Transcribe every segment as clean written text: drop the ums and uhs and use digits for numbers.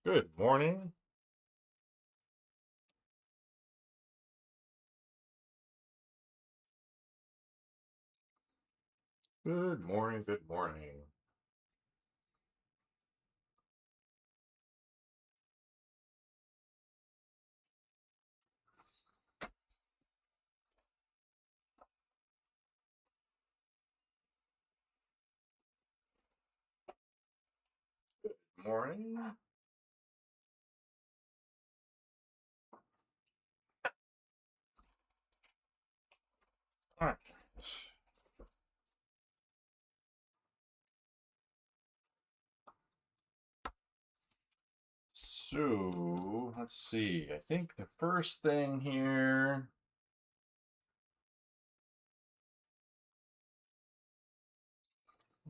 Good morning. Good morning. Good morning. Morning. All right. So let's see. I think the first thing here.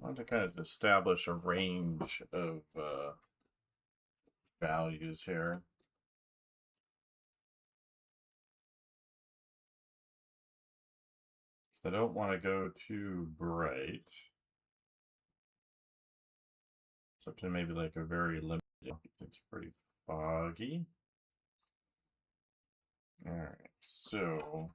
I want to kind of establish a range of values here. I don't want to go too bright. Something maybe like a very limited. It's pretty foggy. All right. So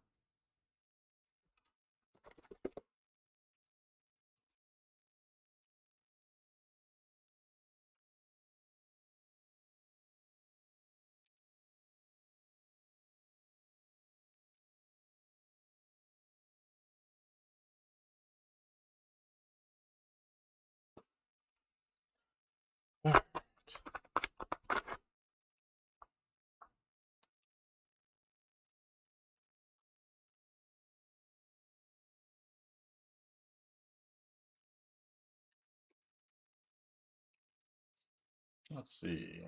let's see.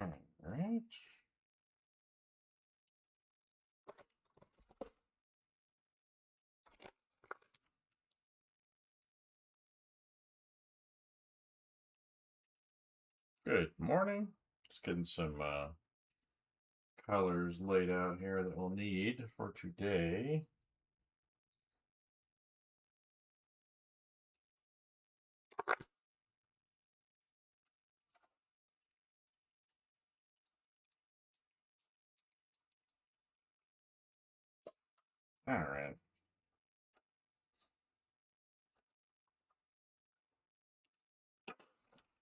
All right. Good morning. Just getting some colors laid out here that we'll need for today. All right.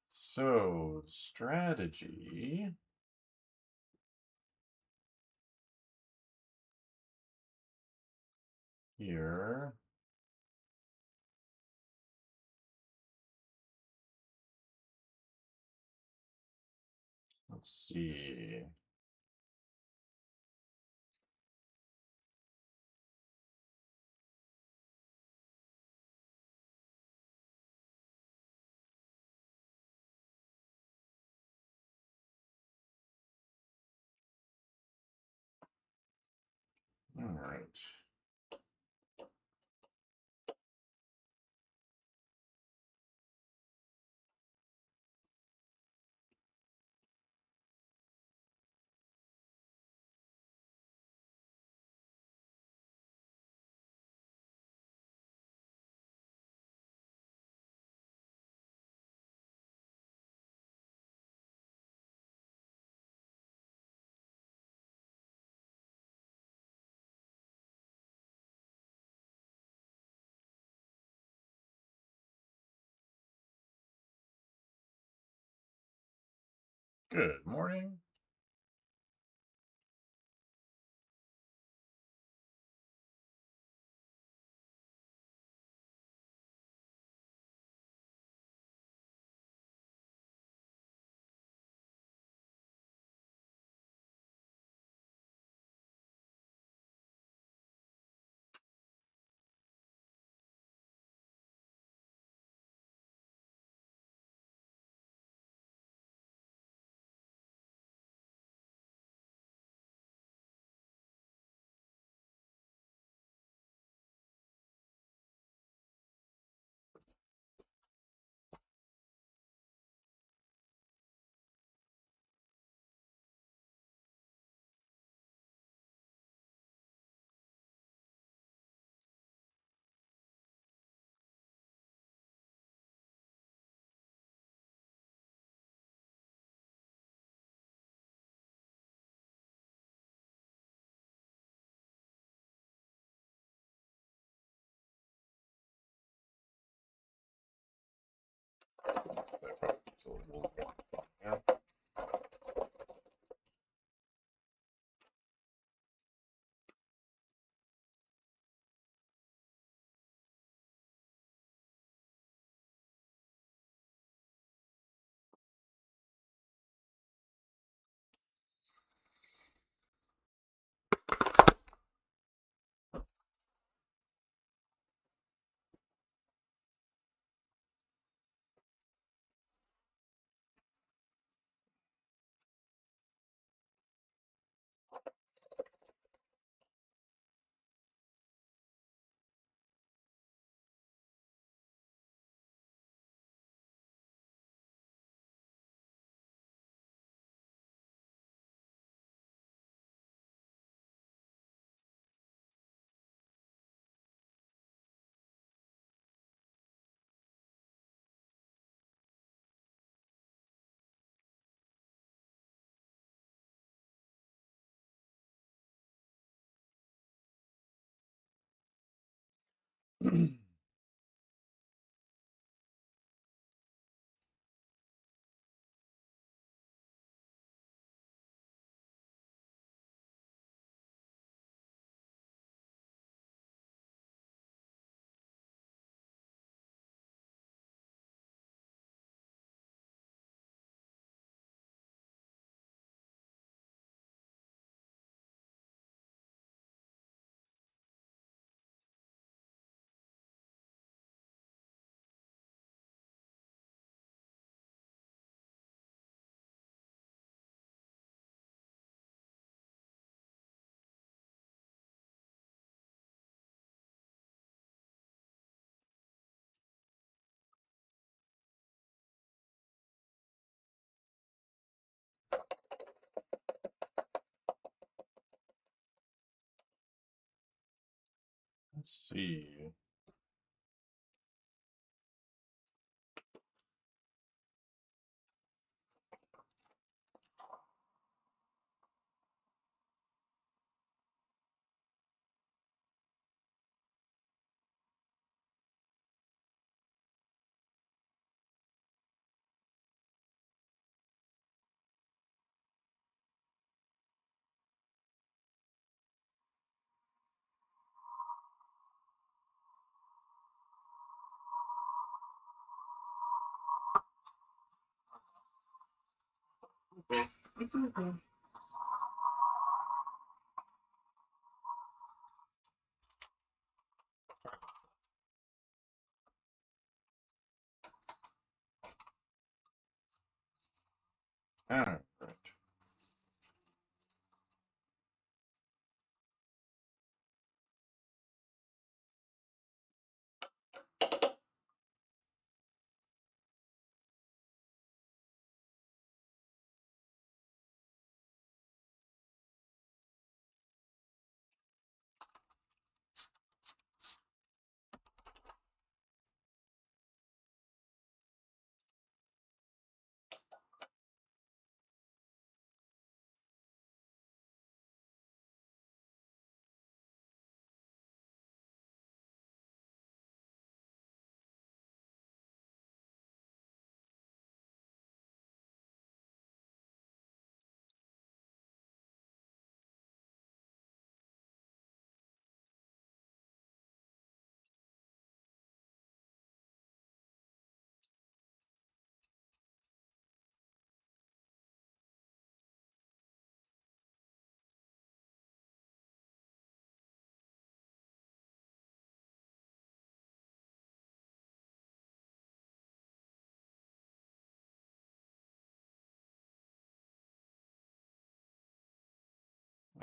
So, strategy here. Let's see. All right. Good morning. So we'll go now. Let's see. All right.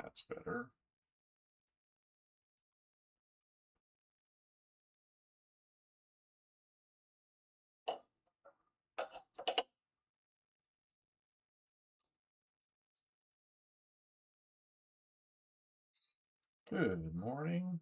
That's better. Good morning.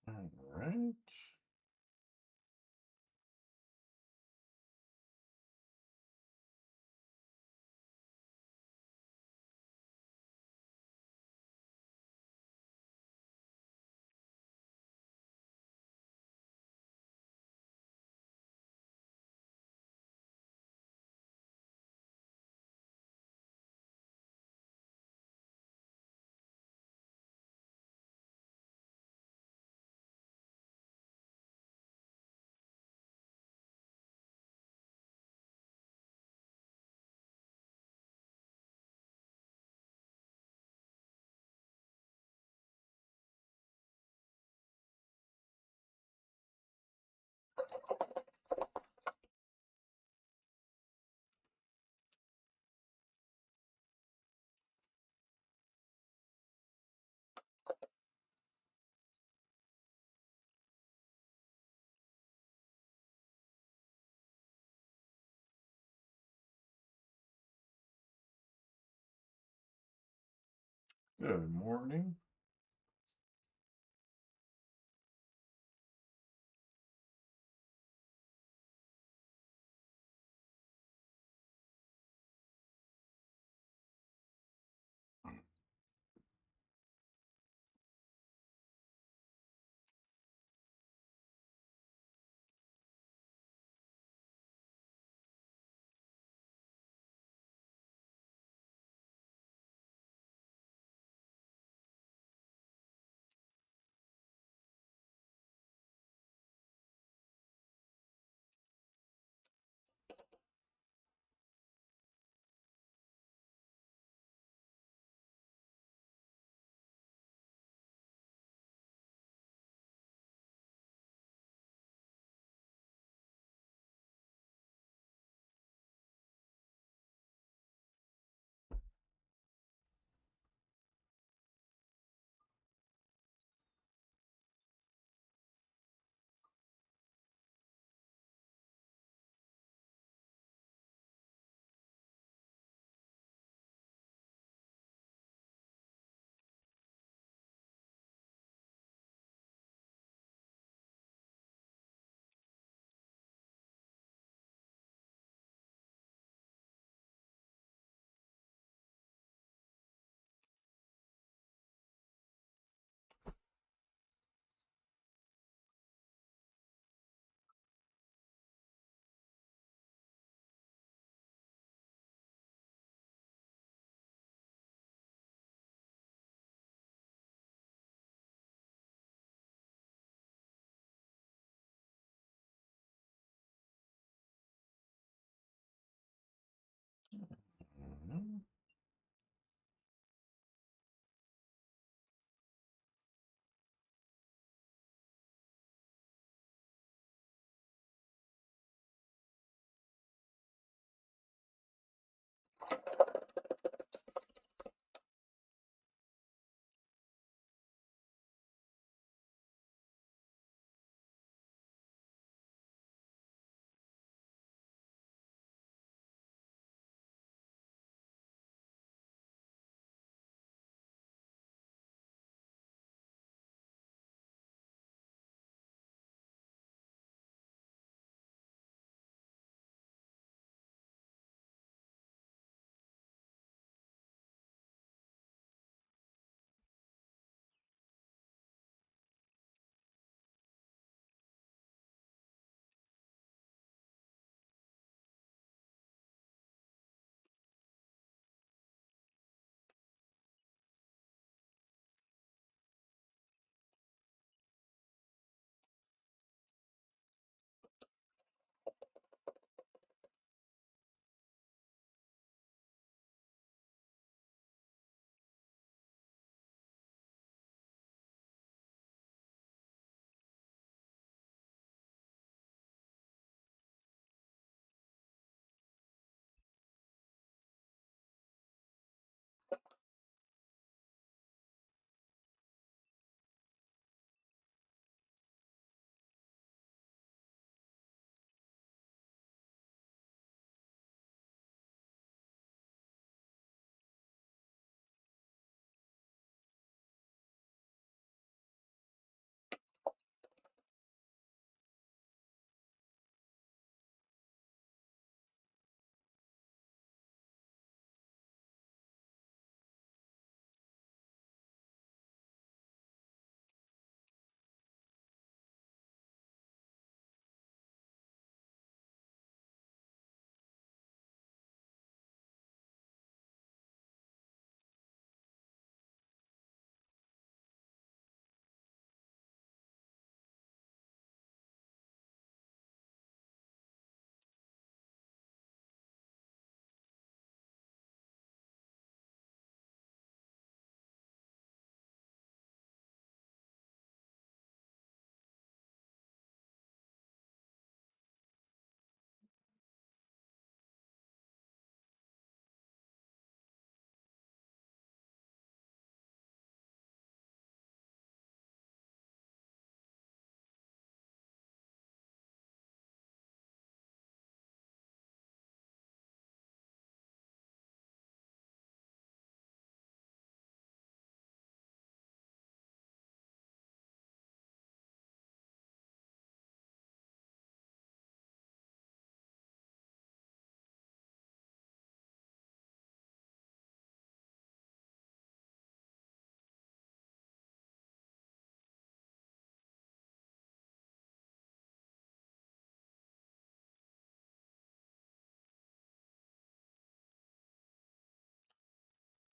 All right. Good morning.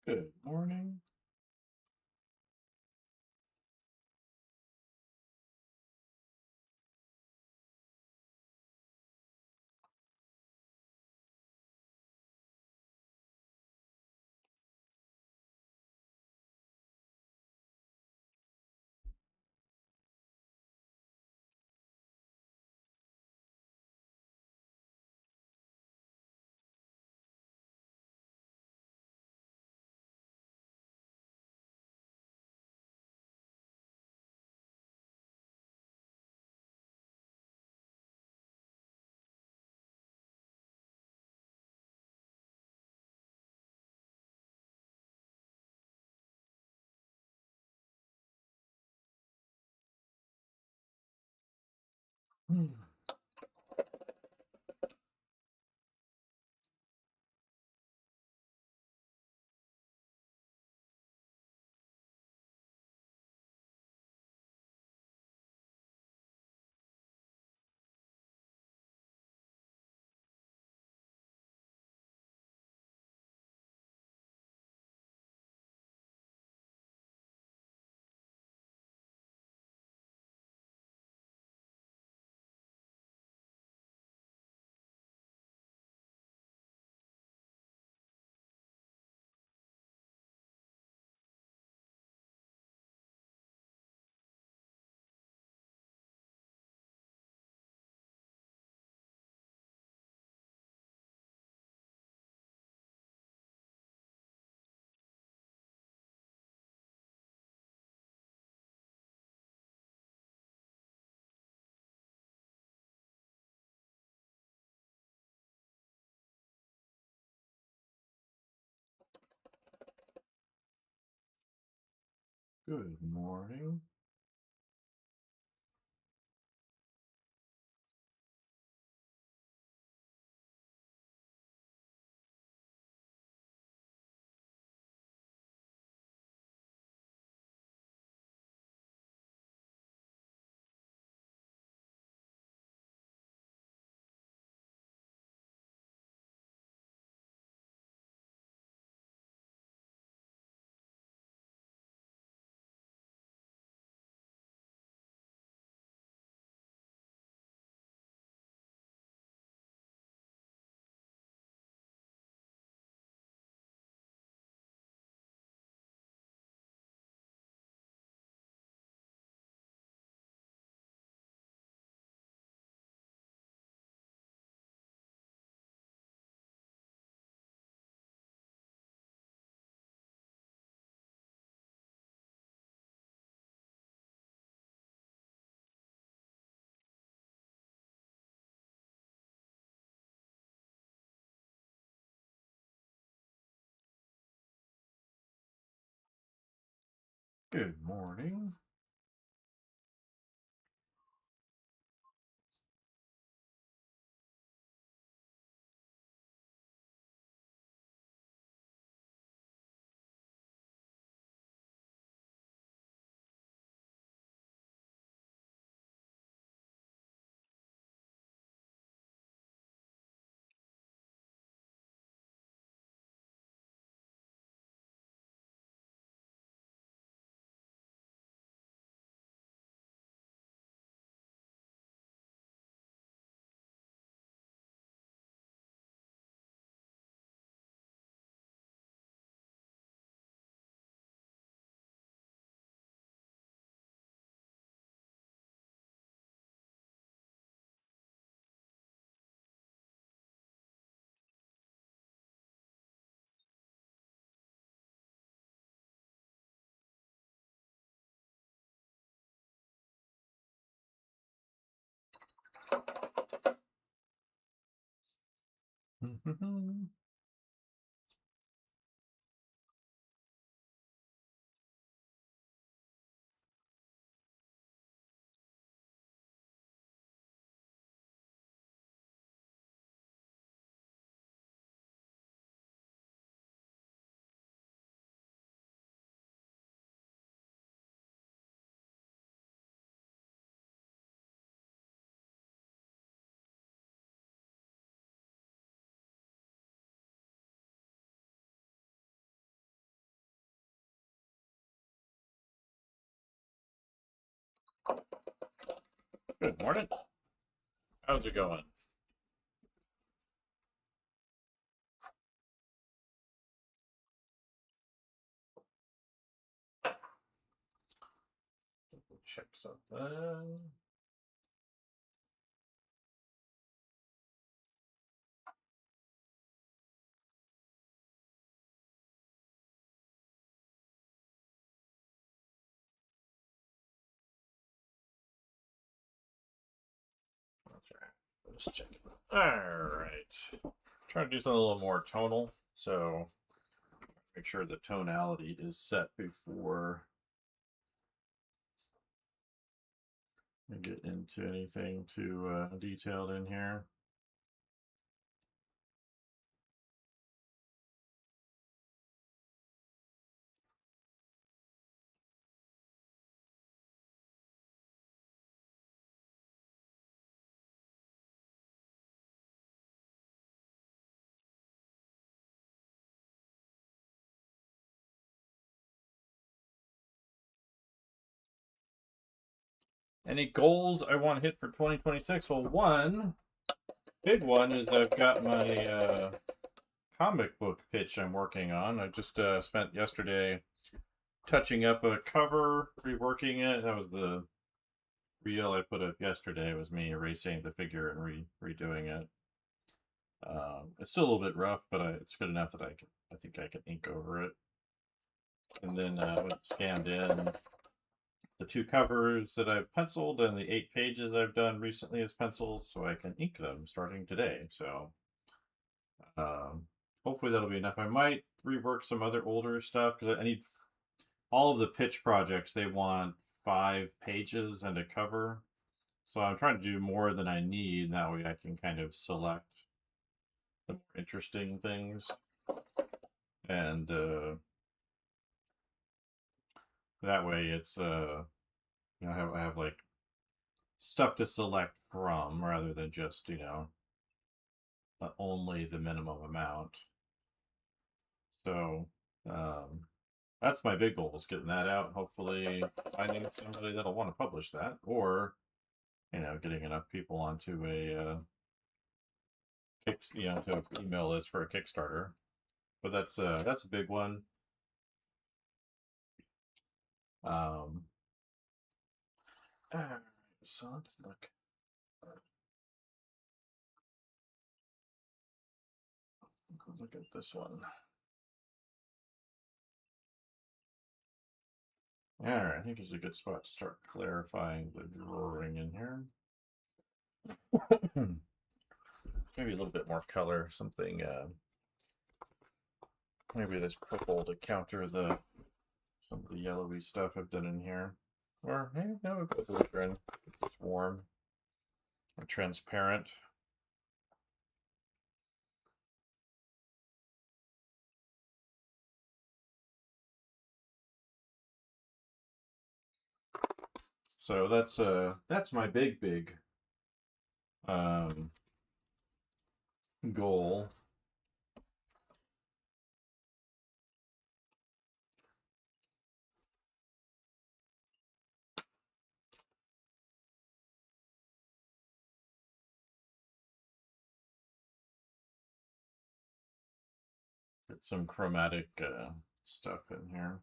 Good morning. Good morning. Good morning. Good morning. How's it going? Check something. That's right. Just checking. All right. Trying to do something a little more tonal, so make sure the tonality is set before I get into anything too detailed in here. Any goals I want to hit for 2026? Well, one big one is I've got my comic book pitch I'm working on. I just spent yesterday touching up a cover, reworking it. That was the reel I put up yesterday. It was me erasing the figure and redoing it. It's still a little bit rough, but it's good enough that I think I can ink over it. And then scanned in the 2 covers that I've penciled and the 8 pages I've done recently as pencils, so I can ink them starting today. So hopefully that'll be enough. I might rework some other older stuff because I need all of the pitch projects. They want 5 pages and a cover, so I'm trying to do more than I need. That way I can kind of select the more interesting things, and that way it's I have like stuff to select from rather than just only the minimum amount. So that's my big goal, is getting that out. Hopefully finding somebody that'll want to publish that, or getting enough people onto a to an email list for a Kickstarter. But that's a big one. Um, so let's look. Look at this one. All right, I think it's a good spot to start clarifying the drawing in here. Maybe a little bit more color, something. Maybe this purple to counter some of the yellowy stuff I've done in here. Or hey, no, we'll go with the trend. It's warm or transparent. So that's my big goal. Get some chromatic stuff in here.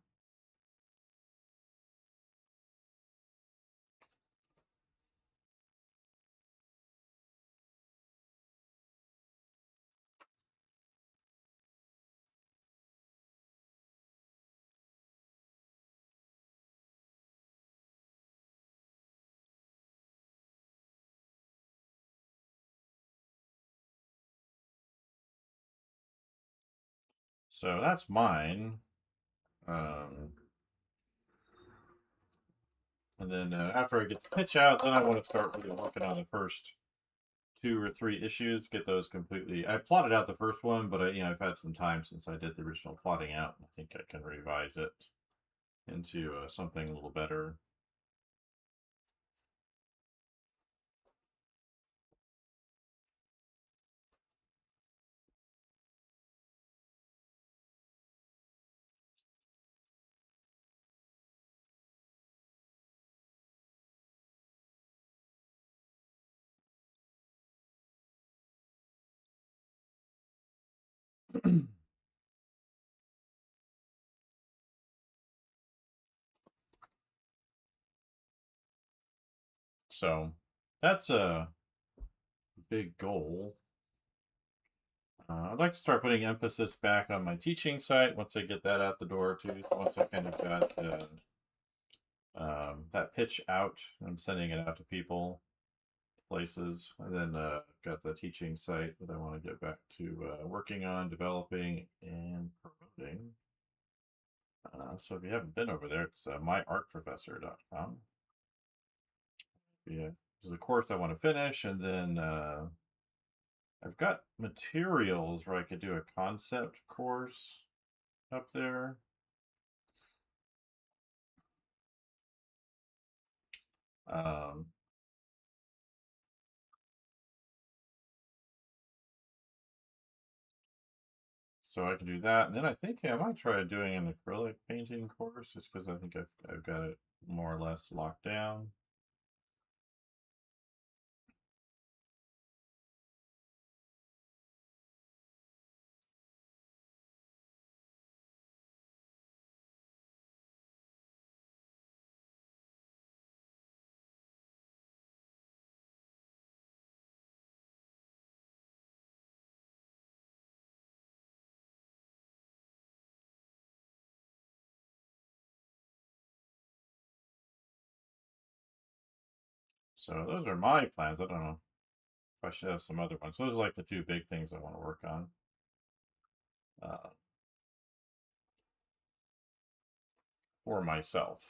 So that's mine. And then after I get the pitch out, then I want to start really working on the first 2 or 3 issues. Get those completely. I plotted out the first one, but I've had some time since I did the original plotting out. I think I can revise it into something a little better. So that's a big goal. I'd like to start putting emphasis back on my teaching site once I get that out the door too. Once I kind of got that pitch out, I'm sending it out to people, places, and then got the teaching site that I want to get back to working on, developing, and promoting. So if you haven't been over there, it's myartprofessor.com. Yeah, there's a course I want to finish, and then I've got materials where I could do a concept course up there. Um, so I can do that, and then I think I might try doing an acrylic painting course, just because I think I've got it more or less locked down. So those are my plans. I don't know if I should have some other ones. Those are like the two big things I want to work on. For myself.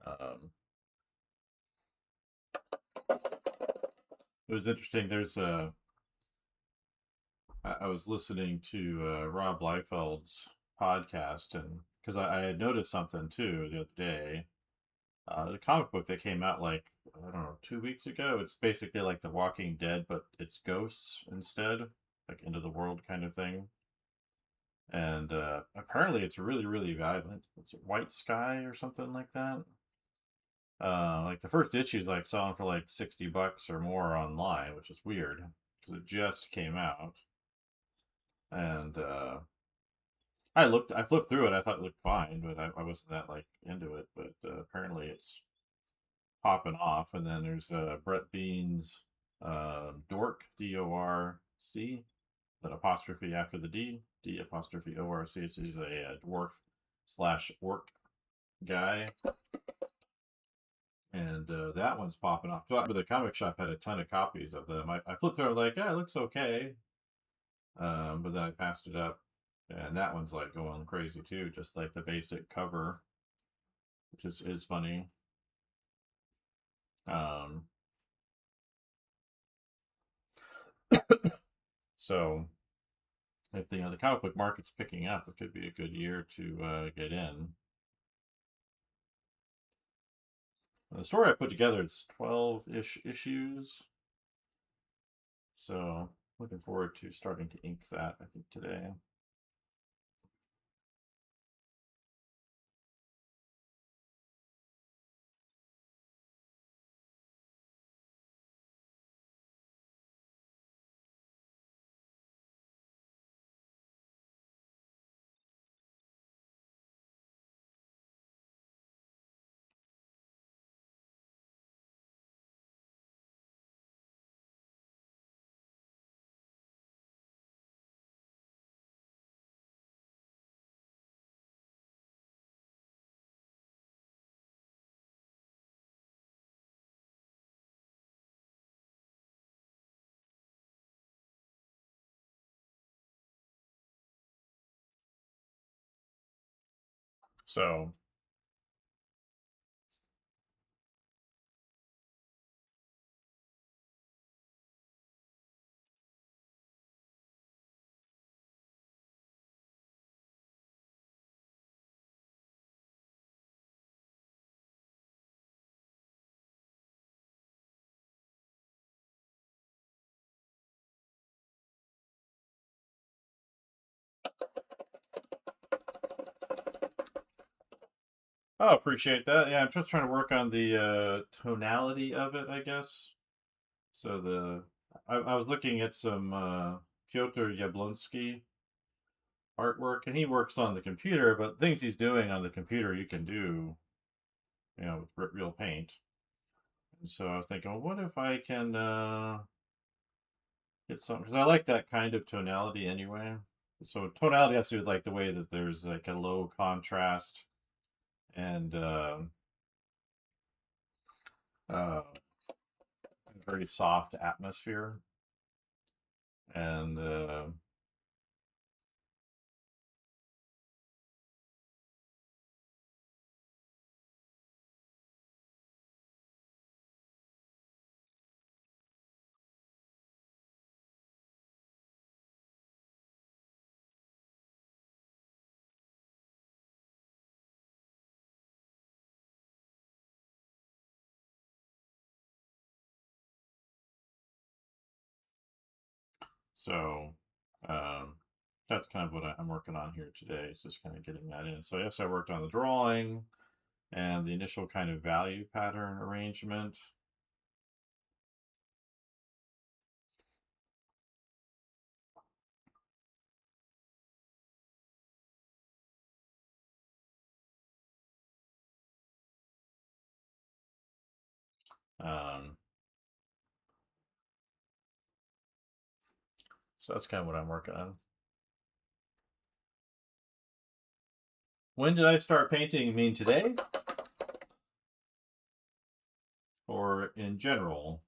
It was interesting. I was listening to Rob Liefeld's podcast, and because I had noticed something too the other day. The comic book that came out like, I don't know, 2 weeks ago. It's basically like The Walking Dead, but it's ghosts instead, like end of the world kind of thing. And apparently, it's really, really violent. It's White Sky or something like that. Like the first issue is like selling for like $60 or more online, which is weird because it just came out. And I flipped through it. I thought it looked fine, but I wasn't that like into it. But apparently, it's popping off. And then there's Brett Bean's Dork, DORC, that apostrophe after the D apostrophe ORC. So he's a dwarf slash orc guy. And that one's popping off. So the comic shop had a ton of copies of them. I flipped through, like, yeah, it looks okay. But then I passed it up. And that one's like going crazy too, just like the basic cover, which is funny. Um, so if the comic book market's picking up, it could be a good year to get in. The story I put together, it's 12-ish issues. So looking forward to starting to ink that, I think, today. So oh, appreciate that. Yeah, I'm just trying to work on the tonality of it, I guess. So I was looking at some Piotr Yablonsky artwork, and he works on the computer, but things he's doing on the computer you can do, with real paint. And so I was thinking, well, what if I can get some, because I like that kind of tonality anyway. So tonality has to do with like the way that there's like a low contrast and uh, very soft atmosphere. And so um, that's kind of what I'm working on here today. It's just kind of getting that in. So yes, I worked on the drawing and the initial kind of value pattern arrangement. Um, so that's kind of what I'm working on. When did I start painting? You mean today? Or in general?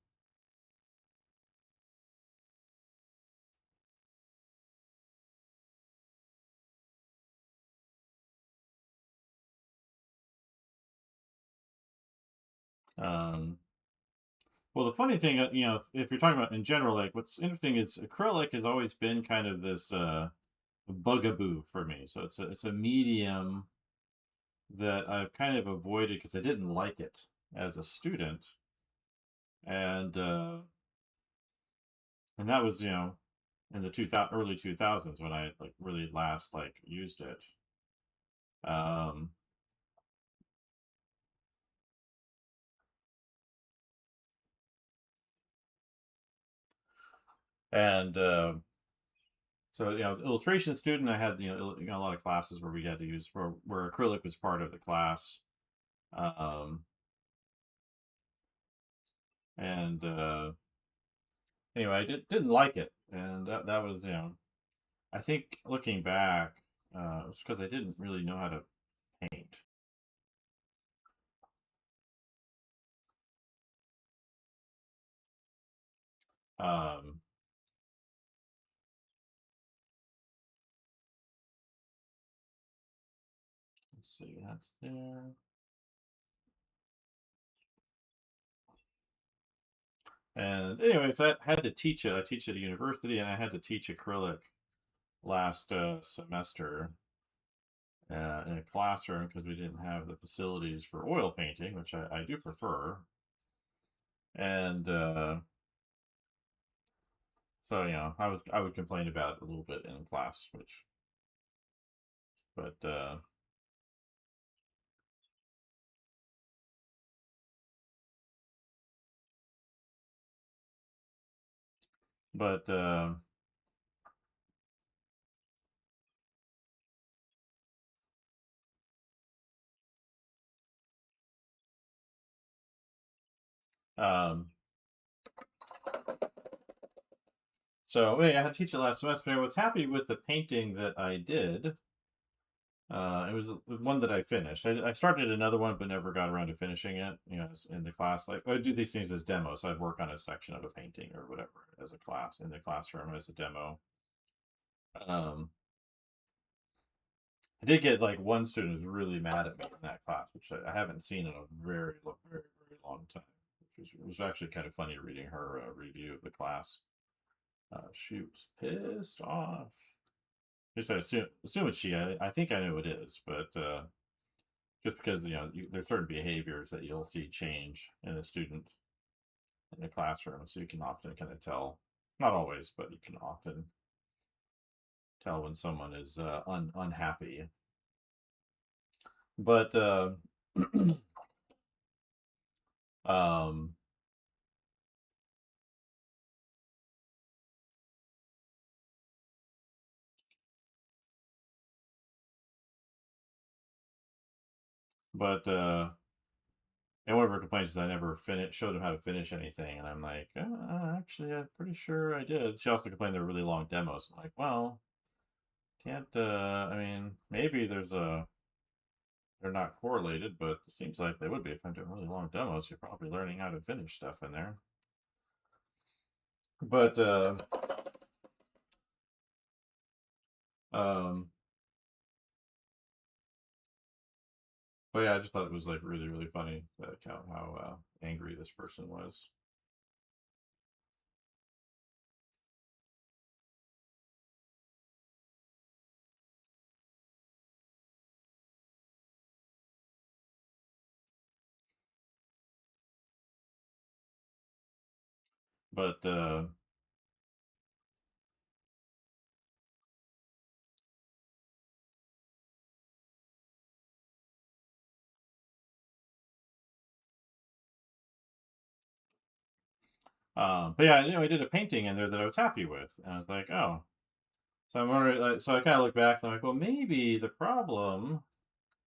Um, well, the funny thing, if you're talking about in general, like what's interesting is acrylic has always been kind of this bugaboo for me. So it's a medium that I've kind of avoided because I didn't like it as a student, and that was in the early 2000s when I like really last like used it. Um, and so as an illustration student, I had a lot of classes where we had to use where acrylic was part of the class. Um, and anyway, I didn't like it, and that was I think looking back, it was because I didn't really know how to paint. Um, let's see, that's there. And anyways, I had to teach it. I teach at a university, and I had to teach acrylic last semester in a classroom because we didn't have the facilities for oil painting, which I do prefer. And so I would complain about it a little bit in class, but but um, so yeah, I had to teach it last semester. I was happy with the painting that I did. It was one that I finished. I started another one, but never got around to finishing it. In the class, like I do these things as demos. So I'd work on a section of a painting or whatever as a class in the classroom as a demo. Um, I did get like one student who was really mad at me in that class, which I haven't seen in a very long time. Which was actually kind of funny reading her review of the class. She was pissed off. Just I assume it's she. I think I know it is, but just because there's certain behaviors that you'll see change in a student in a classroom, so you can often kind of tell. Not always, but you can often tell when someone is unhappy. But um, But and one of her complaints is I never showed him how to finish anything, and I'm like, actually, I'm pretty sure I did. She also complained they were really long demos. I'm like, well, can't. I mean, maybe they're not correlated, but it seems like they would be. If I'm doing really long demos, you're probably learning how to finish stuff in there. But um, but yeah, I just thought it was like really really funny that how angry this person was. But but yeah, I did a painting in there that I was happy with, and I was like, oh. So I'm wondering, like, so I kind of look back and I'm like, well, maybe the problem.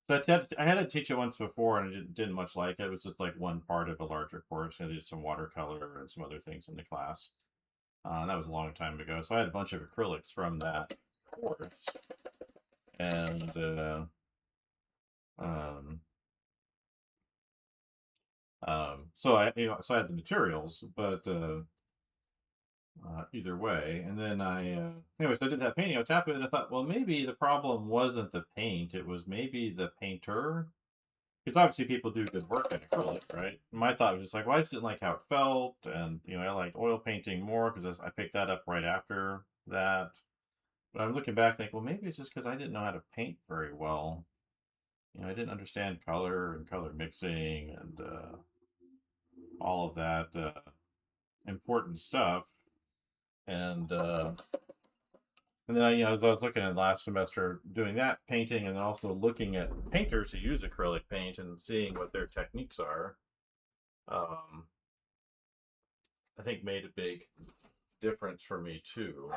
So I had to teach it once before, and I didn't much like it. It was just like one part of a larger course. I did some watercolor and some other things in the class. That was a long time ago. So I had a bunch of acrylics from that course, and um, so so I had the materials, but either way. And then anyways, I did that painting. I was happy, and I thought, well, maybe the problem wasn't the paint; it was maybe the painter. Because obviously people do good work in acrylic, right? My thought was just like, well, I just didn't like how it felt, and I liked oil painting more because I picked that up right after that. But I'm looking back, think, well, maybe it's just because I didn't know how to paint very well. I didn't understand color and color mixing and all of that important stuff. And then as I was looking at last semester doing that painting, and then also looking at painters who use acrylic paint and seeing what their techniques are, um, I think made a big difference for me too.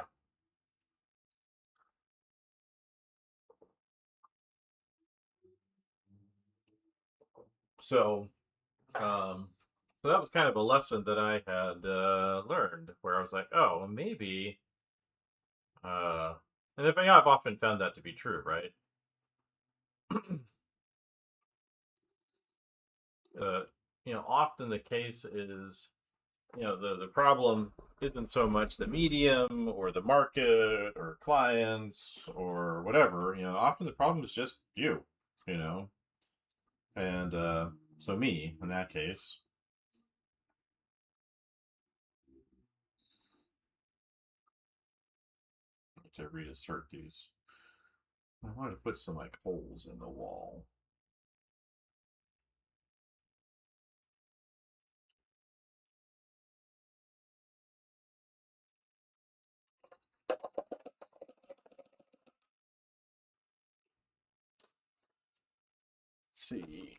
So, um, so that was kind of a lesson that I had learned, where I was like, oh, maybe. Uh, and I've often found that to be true, right? uh, often the case is, the problem isn't so much the medium or the market or clients or whatever. Often the problem is just you. You know, and so me in that case. To reassert these. I wanted to put some like holes in the wall. Let's see.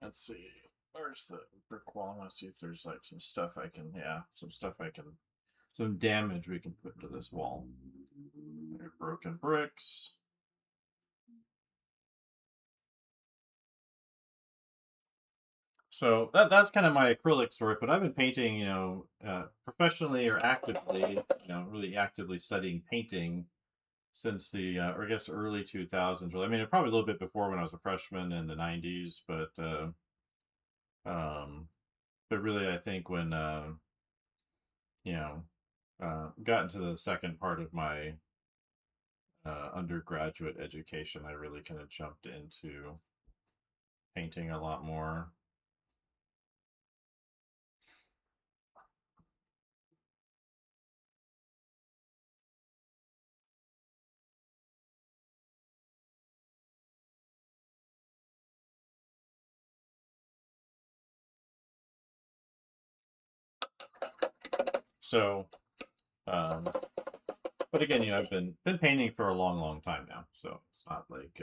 Let's see. Where's the brick wall? Let's see if there's like some stuff I can, some damage we can put to this wall. Broken bricks. So that's kind of my acrylic story, but I've been painting, professionally or actively, really actively studying painting since or I guess early 2000s. Well, I mean, probably a little bit before when I was a freshman in the 90s, um, but really, I think when you know, got into the second part of my undergraduate education, I really kind of jumped into painting a lot more. So, but again, you know, I've been painting for a long time now, so it's not like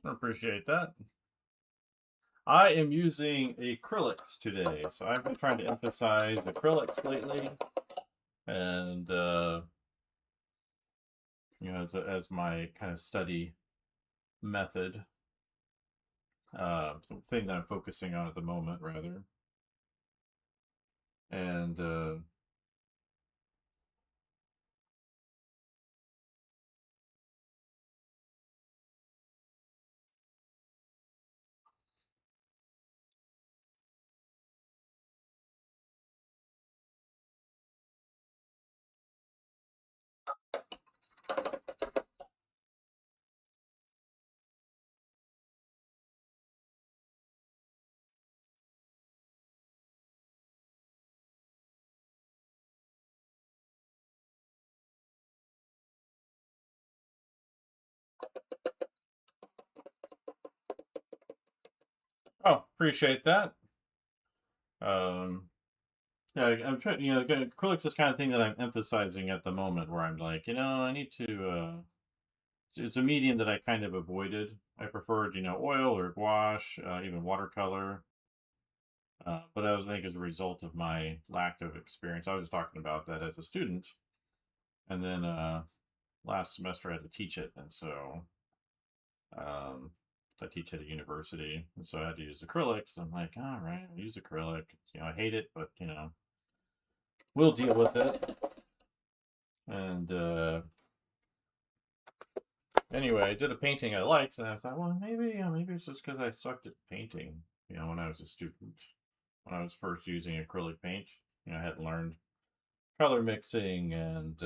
I appreciate that. I am using acrylics today, so I've been trying to emphasize acrylics lately, and you know, as my kind of study method, the thing that I'm focusing on at the moment, rather, and oh, appreciate that. Um, yeah, I'm trying. You know, acrylics is kind of thing that I'm emphasizing at the moment, where I'm like, you know, I need to. It's a medium that I kind of avoided. I preferred, you know, oil or gouache, even watercolor. But I was, I think, as a result of my lack of experience, I was just talking about that as a student, and then last semester I had to teach it, and so um, I teach at a university, and so I had to use acrylics. I'm like, all right, I'll use acrylic. You know, I hate it, but you know, we'll deal with it. And anyway, I did a painting I liked, and I thought, well, maybe, maybe it's just because I sucked at painting. You know, when I was a student, when I was first using acrylic paint, you know, I hadn't learned color mixing and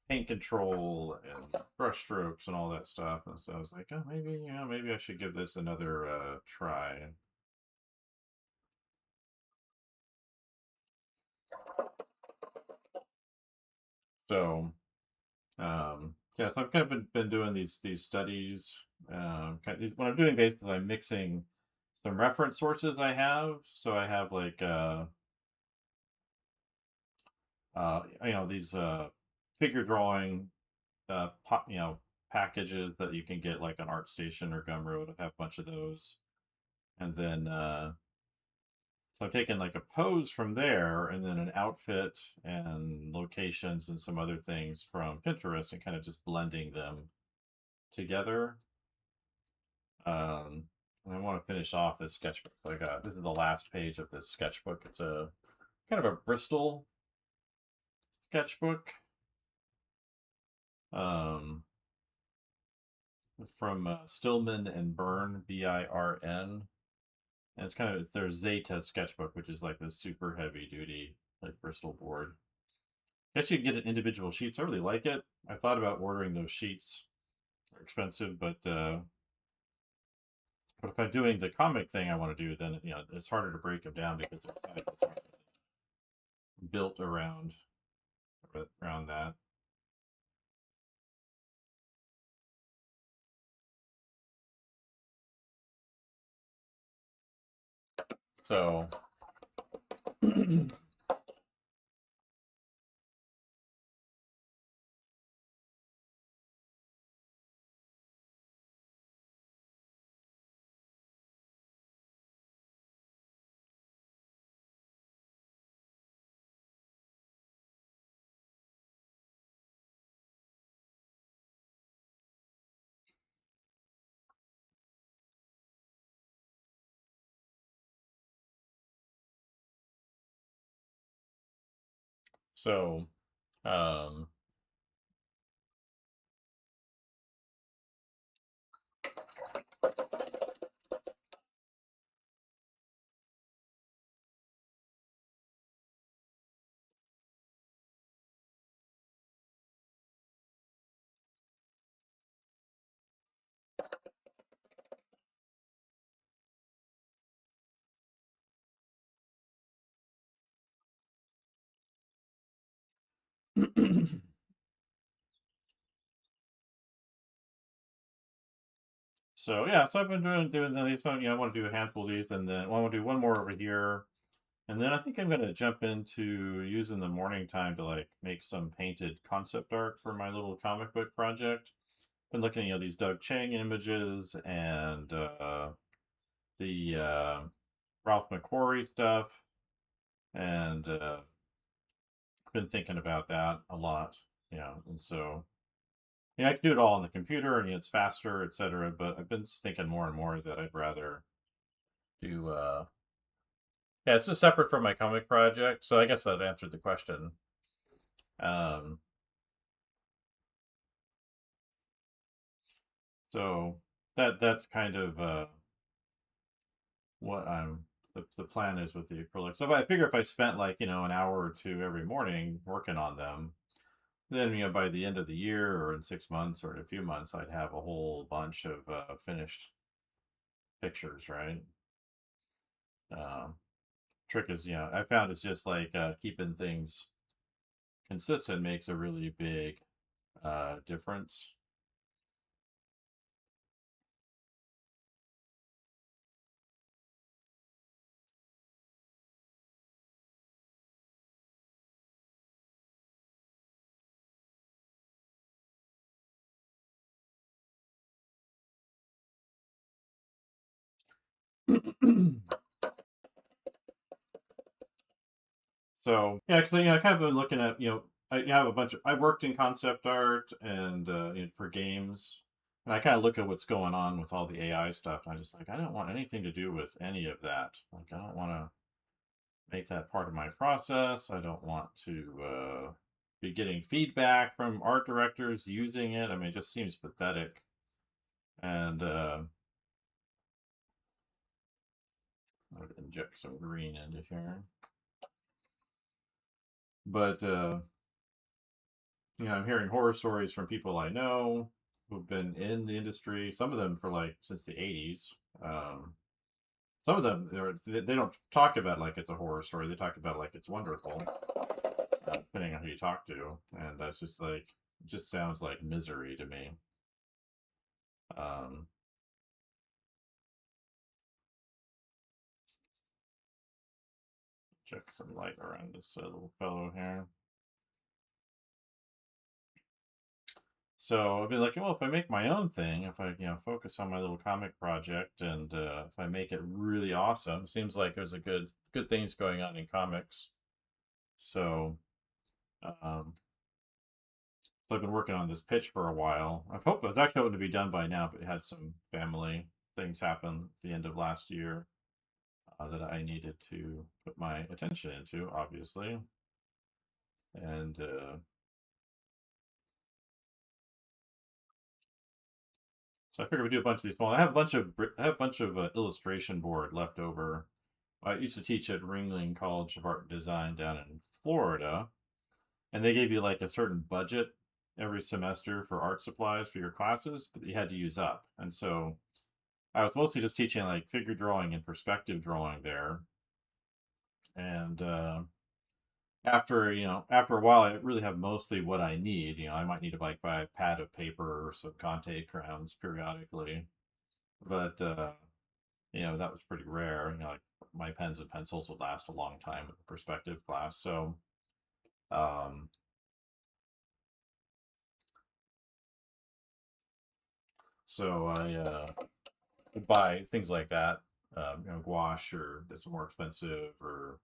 paint control and brush strokes and all that stuff. And so I was like, oh, maybe, you know, maybe I should give this another try. So, yeah, so I've kind of been doing these studies. What I'm doing basically, I'm mixing some reference sources I have. So I have like, you know, these figure drawing, you know, packages that you can get like on ArtStation or Gumroad. I have a bunch of those. And then so I've taken like a pose from there and then an outfit and locations and some other things from Pinterest and kind of just blending them together. And I want to finish off this sketchbook. So I got, this is the last page of this sketchbook. It's a kind of a Bristol sketchbook. Um, from Stillman and Byrne, B-I-R-N. And it's kind of, it's their Zeta sketchbook, which is like this super heavy duty like Bristol board. I guess you can get it individual sheets. I really like it. I thought about ordering those sheets. They're expensive, but if I'm doing the comic thing I want to do, then you know it's harder to break them down because they're kind of built around that. So So, um, so yeah, so I've been doing these. So, I want to do a handful of these, and then I want to do one more over here, and then I think I'm gonna jump into using the morning time to like make some painted concept art for my little comic book project. Been looking at these Doug Chang images and the Ralph McQuarrie stuff, and been thinking about that a lot. And so I can do it all on the computer, and it's faster, etc. But I've been just thinking more and more that I'd rather do. Yeah, it's just separate from my comic project, so I guess that answered the question. Um, so that's kind of what the plan is with the acrylics. So I figure if I spent like an hour or two every morning working on them, then by the end of the year or in 6 months or in a few months, I'd have a whole bunch of finished pictures, right? Um, Trick is, I found it's just like keeping things consistent makes a really big difference. So yeah, because I kind of been looking at I have a bunch of I've worked in concept art and for games, and I kind of look at what's going on with all the AI stuff, and I just like I don't want anything to do with any of that. Like I don't want to make that part of my process. I don't want to be getting feedback from art directors using it. I mean, it just seems pathetic. And I'll inject some green into here. But I'm hearing horror stories from people I know who've been in the industry. Some of them for like since the '80s. Um, some of them they don't talk about it like it's a horror story. They talk about it like it's wonderful, depending on who you talk to. And that's just like it just sounds like misery to me. Um, check some light around this little fellow here. So I've been like, well, if I make my own thing, if I focus on my little comic project, and if I make it really awesome, seems like there's a good things going on in comics. So, so I've been working on this pitch for a while. I hope it was actually hoping to be done by now, but it had some family things happen at the end of last year that I needed to put my attention into, obviously, and so I figured we'd do a bunch of these small. I have a bunch of illustration board left over. I used to teach at Ringling College of Art and Design down in Florida, and they gave you like a certain budget every semester for art supplies for your classes, but you had to use up. And so I was mostly just teaching like figure drawing and perspective drawing there. And after a while, I really have mostly what I need. I might need to like buy a pad of paper or some Conte crayons periodically, but that was pretty rare. Like my pens and pencils would last a long time with the perspective class. Um, so I would buy things like that, gouache or that's more expensive, or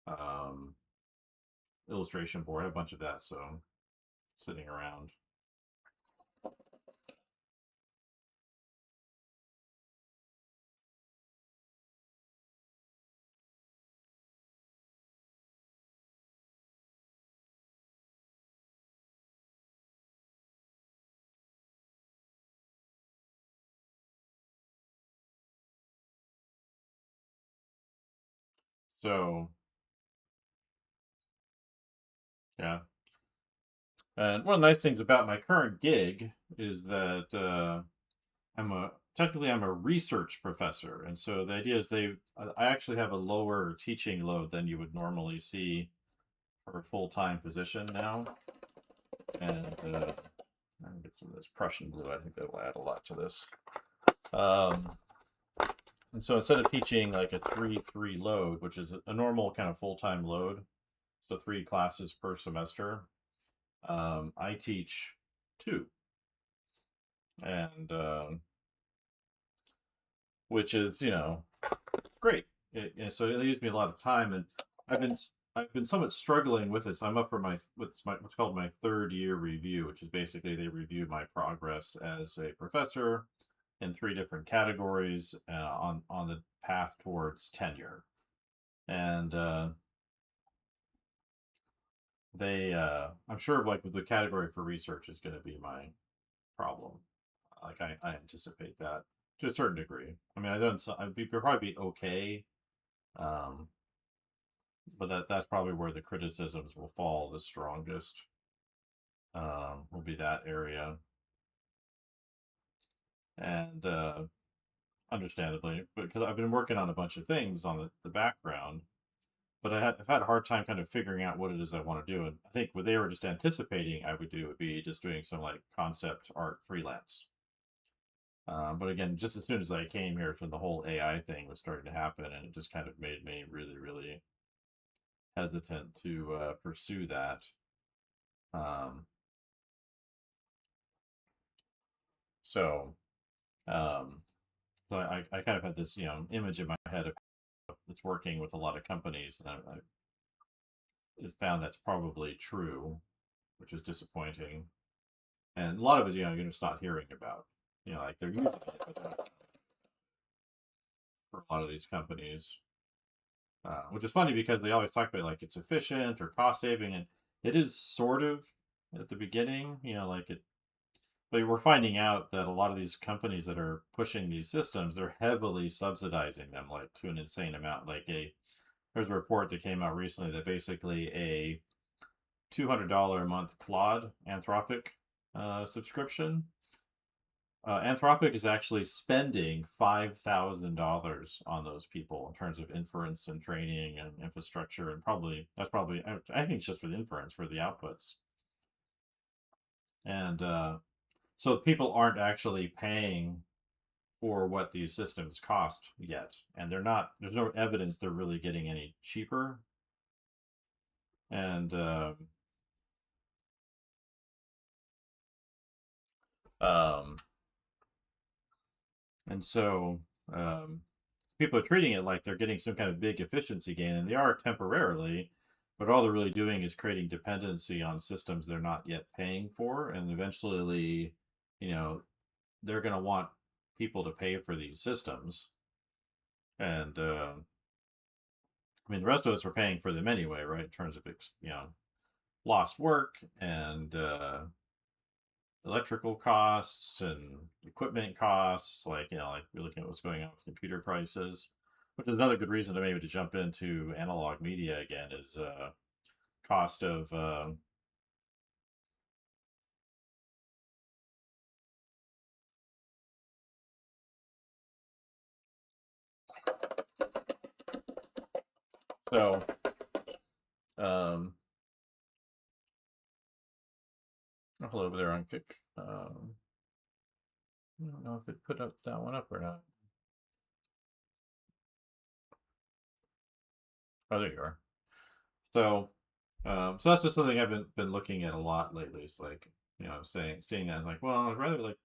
um, illustration board. I have a bunch of that, so sitting around. So yeah. And one of the nice things about my current gig is that I'm a research professor, and so the idea is I actually have a lower teaching load than you would normally see for a full-time position now. And I'm gonna get some of this Prussian blue. I think that will add a lot to this. Um, and so instead of teaching like a 3-3 load, which is a normal kind of full-time load, so 3 classes per semester, I teach 2, and which is great. So it leaves me a lot of time, and I've been I've been somewhat struggling with this. I'm up for what's called my 3rd year review, which is basically they review my progress as a professor in 3 different categories on the path towards tenure. And I'm sure like with the category for research is going to be my problem. Like I anticipate that to a certain degree. I mean, I'd probably be okay. Um, but that's probably where the criticisms will fall the strongest. Will be that area, and understandably, because I've been working on a bunch of things on the background, but I've had a hard time kind of figuring out what it is I want to do. And I think what they were just anticipating I would do would be just doing some like concept art freelance. But again, just as soon as I came here, when the whole AI thing was starting to happen, and it just kind of made me really, really hesitant to pursue that. Um, so, um, so I kind of had this, image in my head of it's working with a lot of companies, and I it's found that's probably true, which is disappointing. And a lot of it, you're just not hearing about. Like they're using it, but for a lot of these companies, which is funny because they always talk about like it's efficient or cost saving, and it is sort of at the beginning, like it. But we're finding out that a lot of these companies that are pushing these systems, they're heavily subsidizing them, like to an insane amount. There's a report that came out recently that basically a $200 a month Claude Anthropic subscription. Anthropic is actually spending $5,000 on those people in terms of inference and training and infrastructure, and I think it's just for the inference for the outputs, and so people aren't actually paying for what these systems cost yet, and they're not. There's no evidence they're really getting any cheaper, and um, and so um, people are treating it like they're getting some kind of big efficiency gain, and they are temporarily, but all they're really doing is creating dependency on systems they're not yet paying for, and eventually, you know, they're going to want people to pay for these systems, and I mean, the rest of us are paying for them anyway, right? In terms of lost work and electrical costs and equipment costs, like we're looking at what's going on with computer prices, which is another good reason to maybe to jump into analog media again is cost of so um oh, hello over there on Kick. I don't know if it put up that one up or not. Oh, there you are. So so that's just something I've been looking at a lot lately. It's like, seeing that, it's like, well, I'd rather like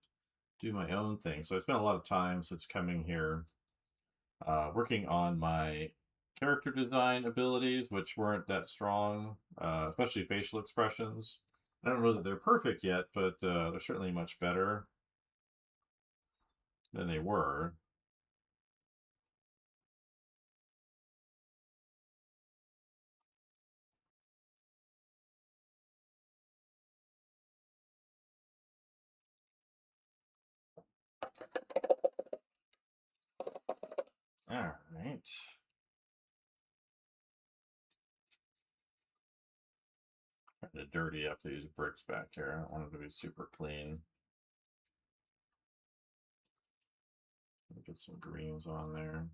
do my own thing. So I spent a lot of time since coming here working on my character design abilities, which weren't that strong, especially facial expressions. I don't know that they're perfect yet, but they're certainly much better than they were. All right. Kind of dirty up these bricks back here. I don't want them to be super clean. Get some greens on there.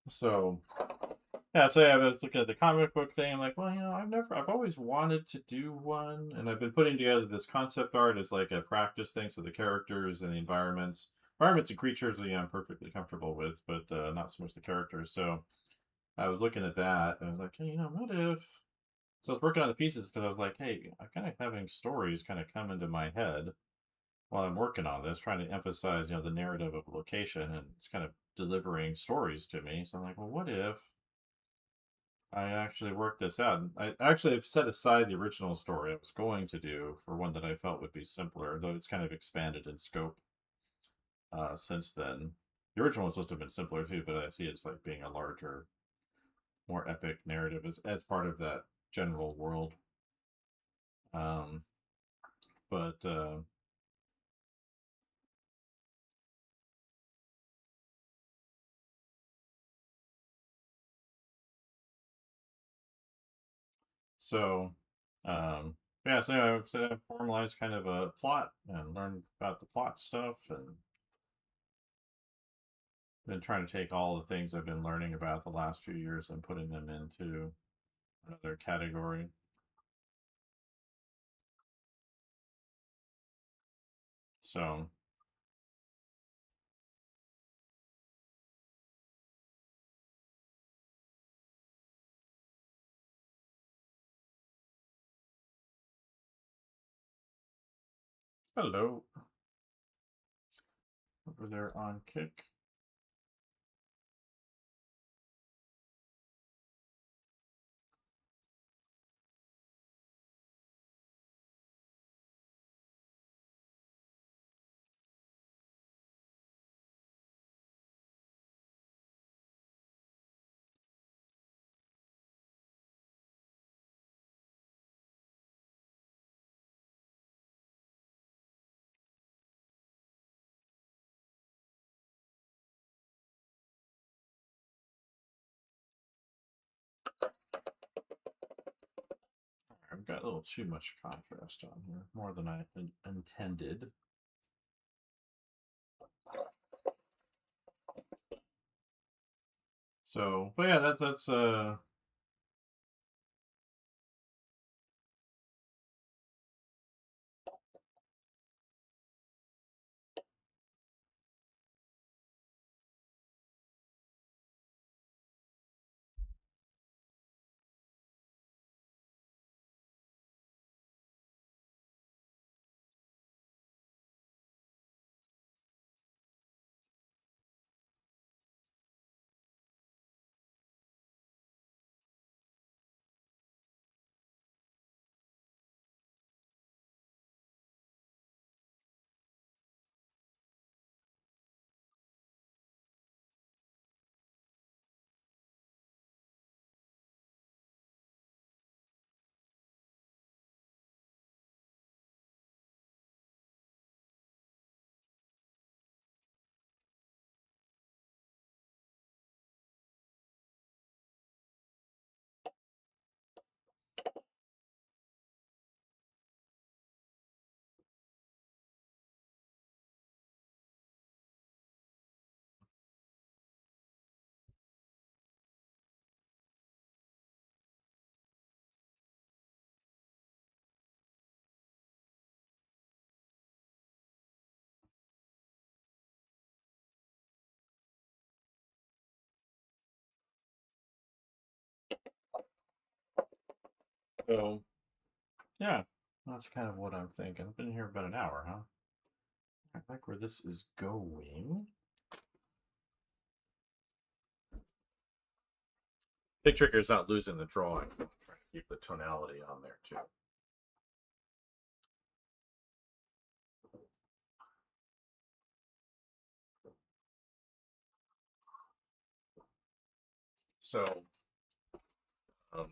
So yeah, so I was looking at the comic book thing. I'm like, well, I've always wanted to do one, and I've been putting together this concept art as like a practice thing. So the characters and the environments and creatures, I'm perfectly comfortable with, but not so much the characters. So I was looking at that, and I was like, hey, what if? So I was working on the pieces because I was like, hey, I'm kind of having stories kind of come into my head while I'm working on this, trying to emphasize, the narrative of a location, and it's kind of delivering stories to me. So I'm like, well, what if I actually worked this out? I actually have set aside the original story I was going to do for one that I felt would be simpler, though it's kind of expanded in scope since then. The original was supposed to have been simpler too, but I see it's like being a larger, more epic narrative as part of that general world. Um, but so yeah, so I formalized kind of a plot and learned about the plot stuff, and been trying to take all the things I've been learning about the last few years and putting them into another category. So hello, over there on Kick. I've got a little too much contrast on here, more than I intended. So, but yeah, that's so yeah, that's kind of what I'm thinking. I've been here about an hour, huh? I like where this is going. Big trick is not losing the drawing. I'm trying to keep the tonality on there too. So What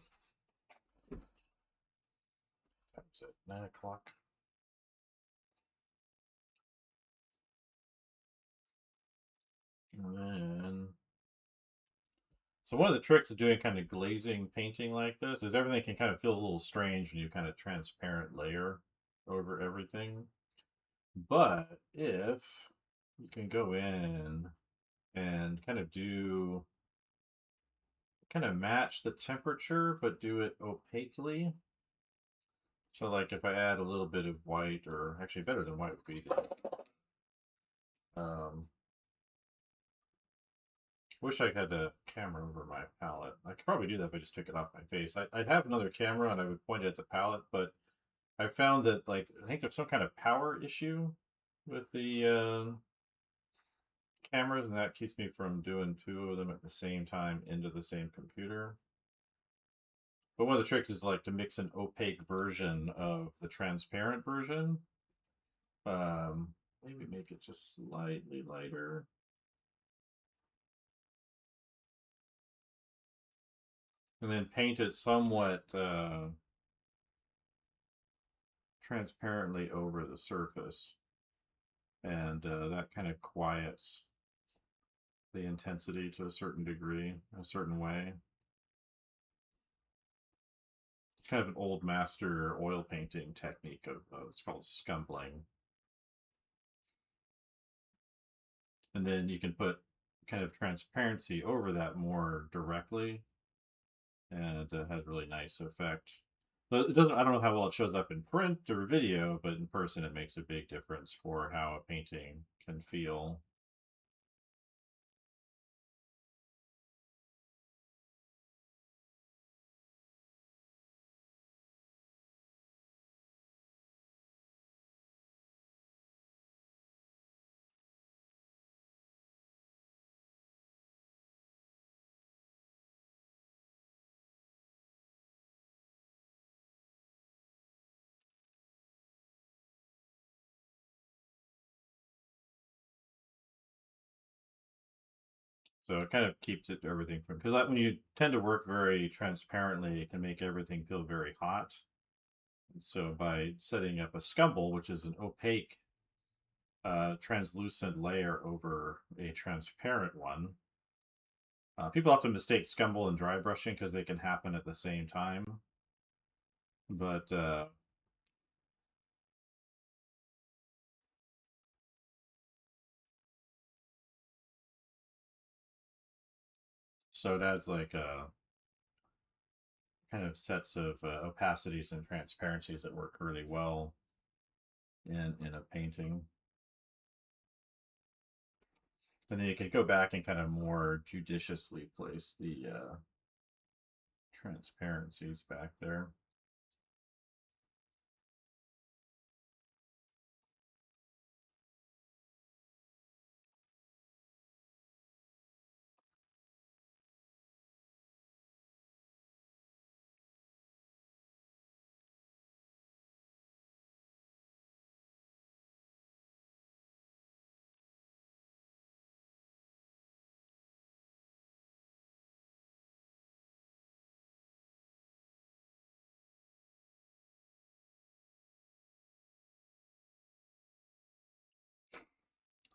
is it, 9 o'clock? And then, so one of the tricks of doing kind of glazing painting like this is everything can kind of feel a little strange when you kind of transparent layer over everything. But if you can go in and kind of match the temperature, but do it opaquely. So like if I add a little bit of white, or actually better than white would be um, wish I had a camera over my palette. I could probably do that if I just took it off my face. I'd have another camera and I would point it at the palette, but I found that like I think there's some kind of power issue with the cameras, and that keeps me from doing two of them at the same time into the same computer. But one of the tricks is like to mix an opaque version of the transparent version. Maybe make it just slightly lighter. And then paint it somewhat transparently over the surface. And that kind of quiets the intensity to a certain degree, a certain way. It's kind of an old master oil painting technique of it's called scumbling. And then you can put kind of transparency over that more directly, and it has a really nice effect. But it doesn't. I don't know how well it shows up in print or video, but in person it makes a big difference for how a painting can feel. So it kind of keeps it everything from, because when you tend to work very transparently, it can make everything feel very hot. And so by setting up a scumble, which is an opaque, translucent layer over a transparent one, people often mistake scumble and dry brushing because they can happen at the same time. But so it adds like a kind of sets of opacities and transparencies that work really well in a painting. And then you can go back and kind of more judiciously place the transparencies back there.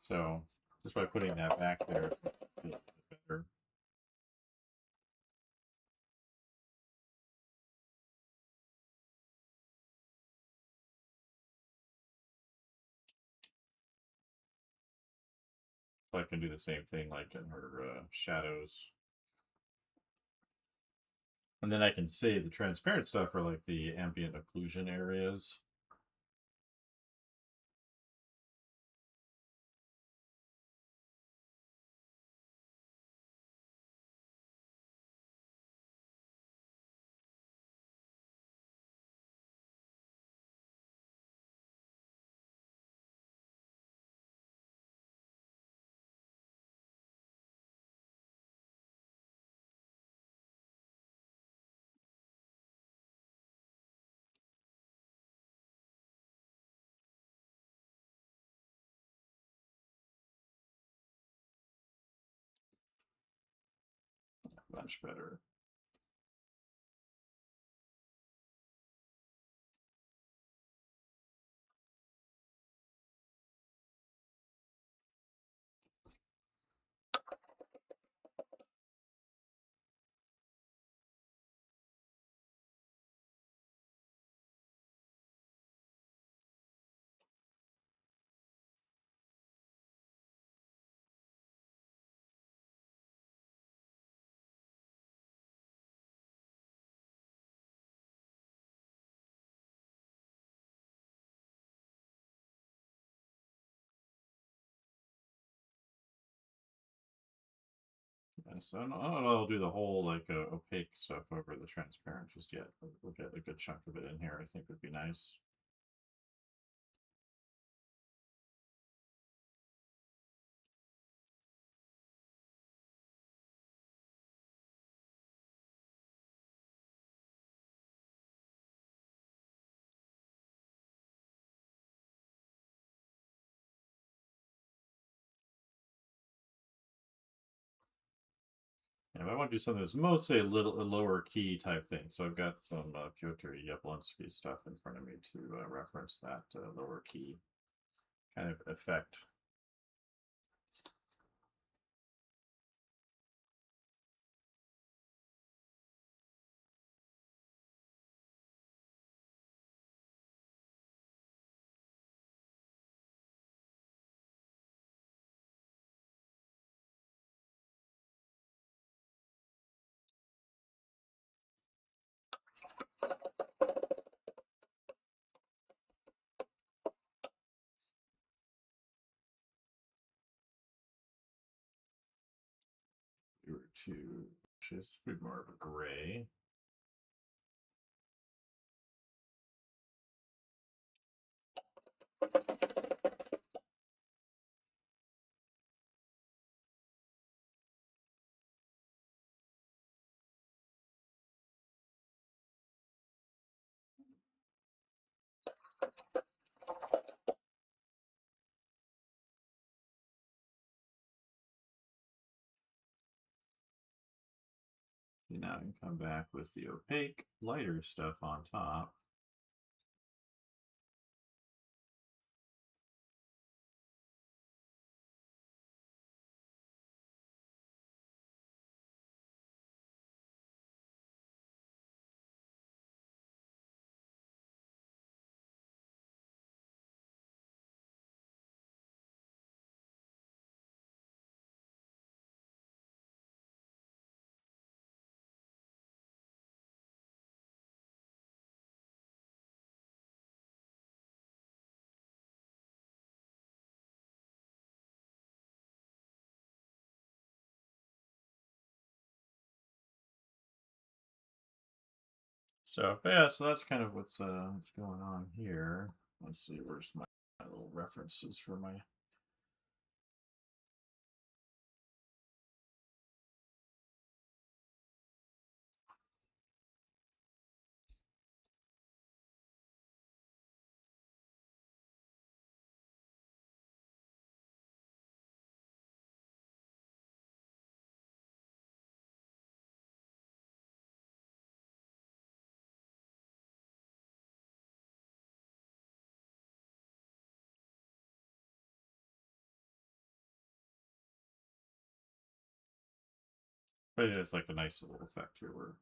So just by putting that back there, it feels better. So I can do the same thing like in her shadows. And then I can save the transparent stuff for like the ambient occlusion areas. Much better. So I don't know I'll do the whole like opaque stuff over the transparent just yet, but we'll get a good chunk of it in here. I think would be nice. Yeah, I want to do something that's mostly a lower key type thing. So I've got some Piotr Jablonski stuff in front of me to reference that lower key kind of effect. We were to just be more of a gray. And now I can come back with the opaque, lighter stuff on top. So yeah, so that's kind of what's going on here. Let's see, where's my little references for my but yeah, it's like a nice little effect here where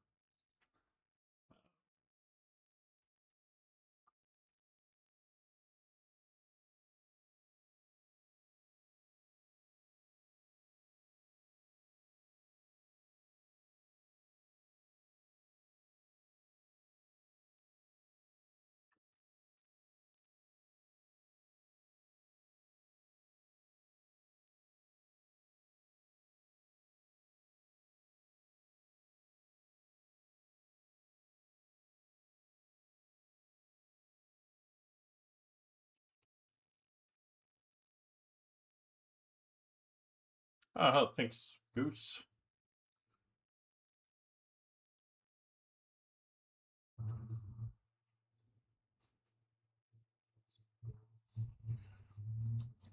oh thanks, Goose.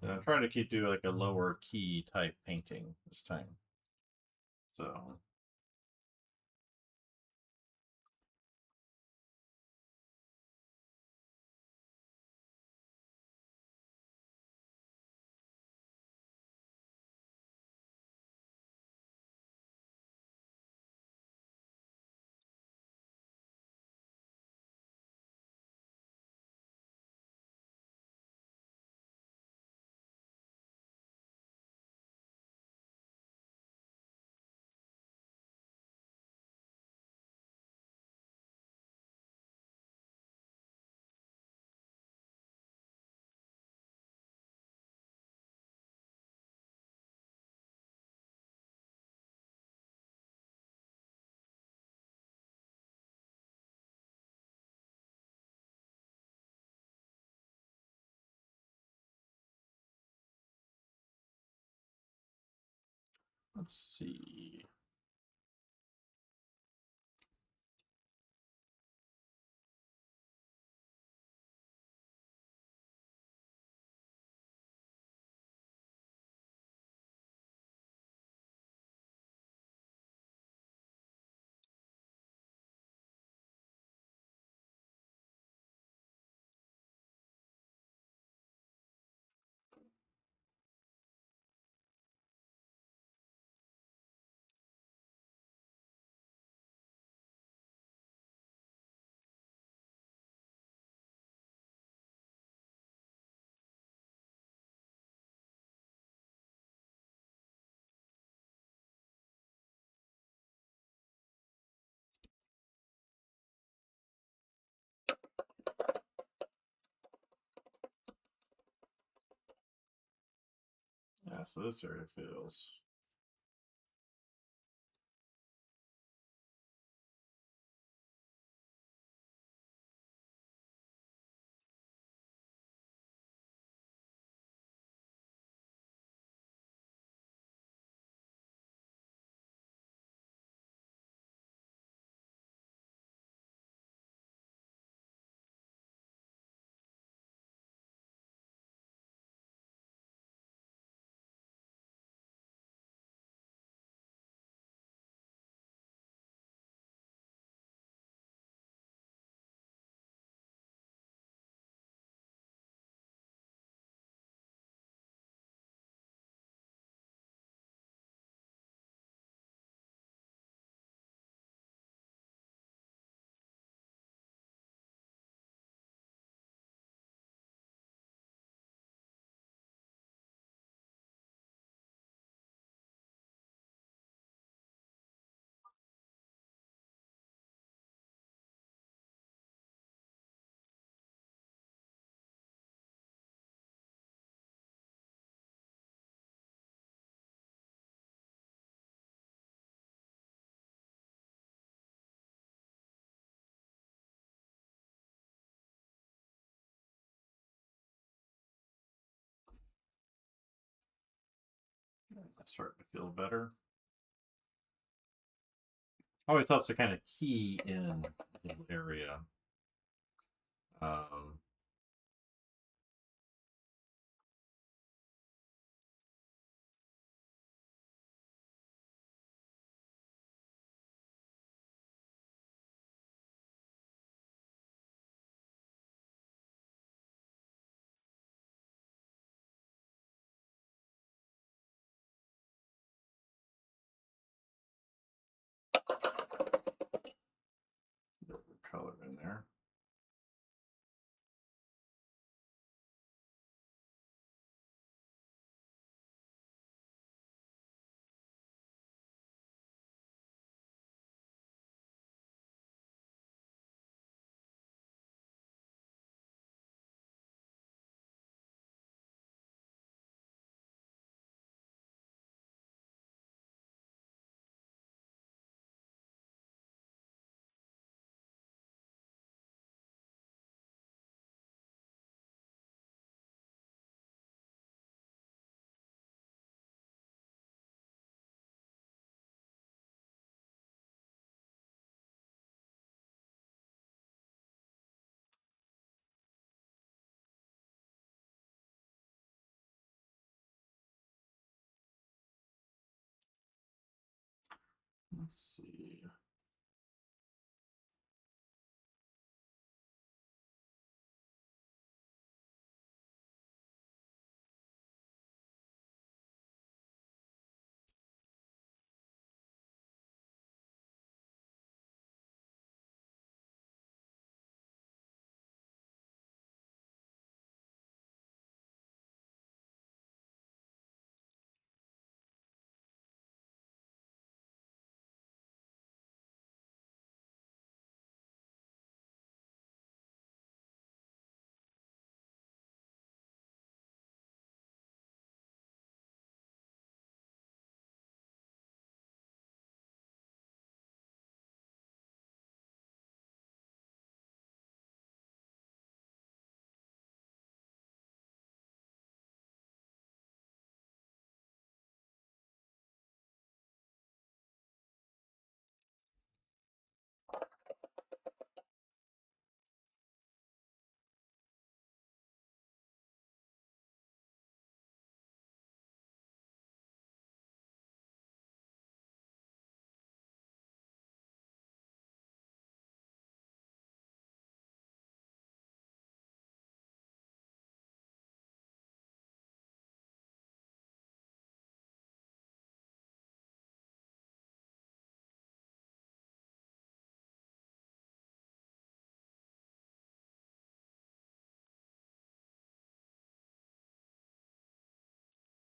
And I'm trying to keep doing like a lower key type painting this time. So Let's see. Yeah, so this area feels. Starting to feel better. Always helps to kind of key in the area. Um, color in there. Let's see.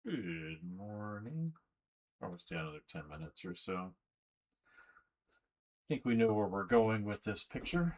Good morning. Probably stay another 10 minutes or so. I think we know where we're going with this picture.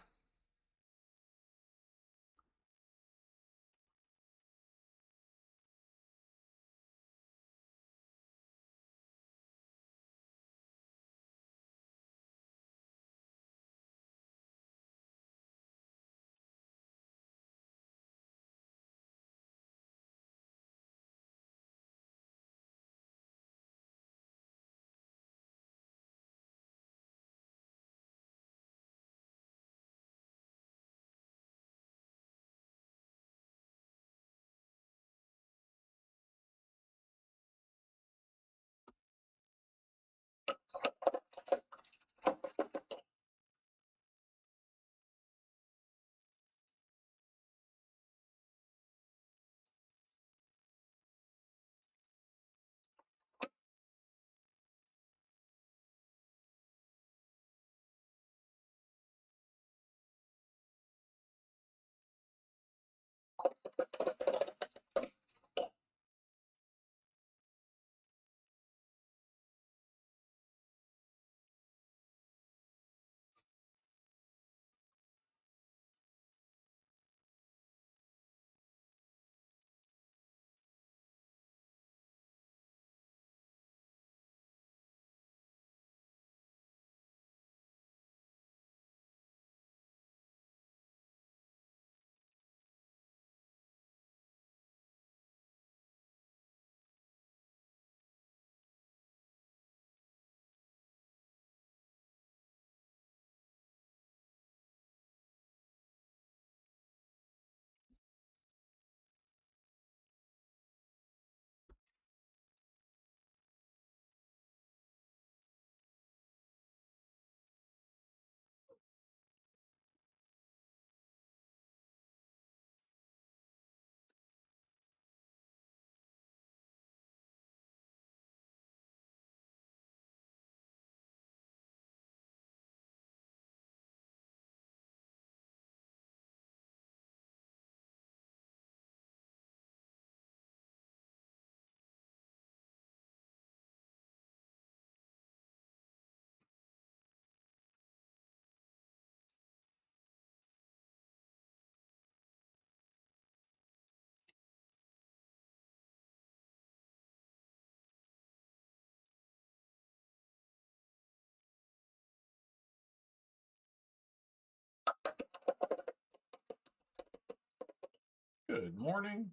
Good morning.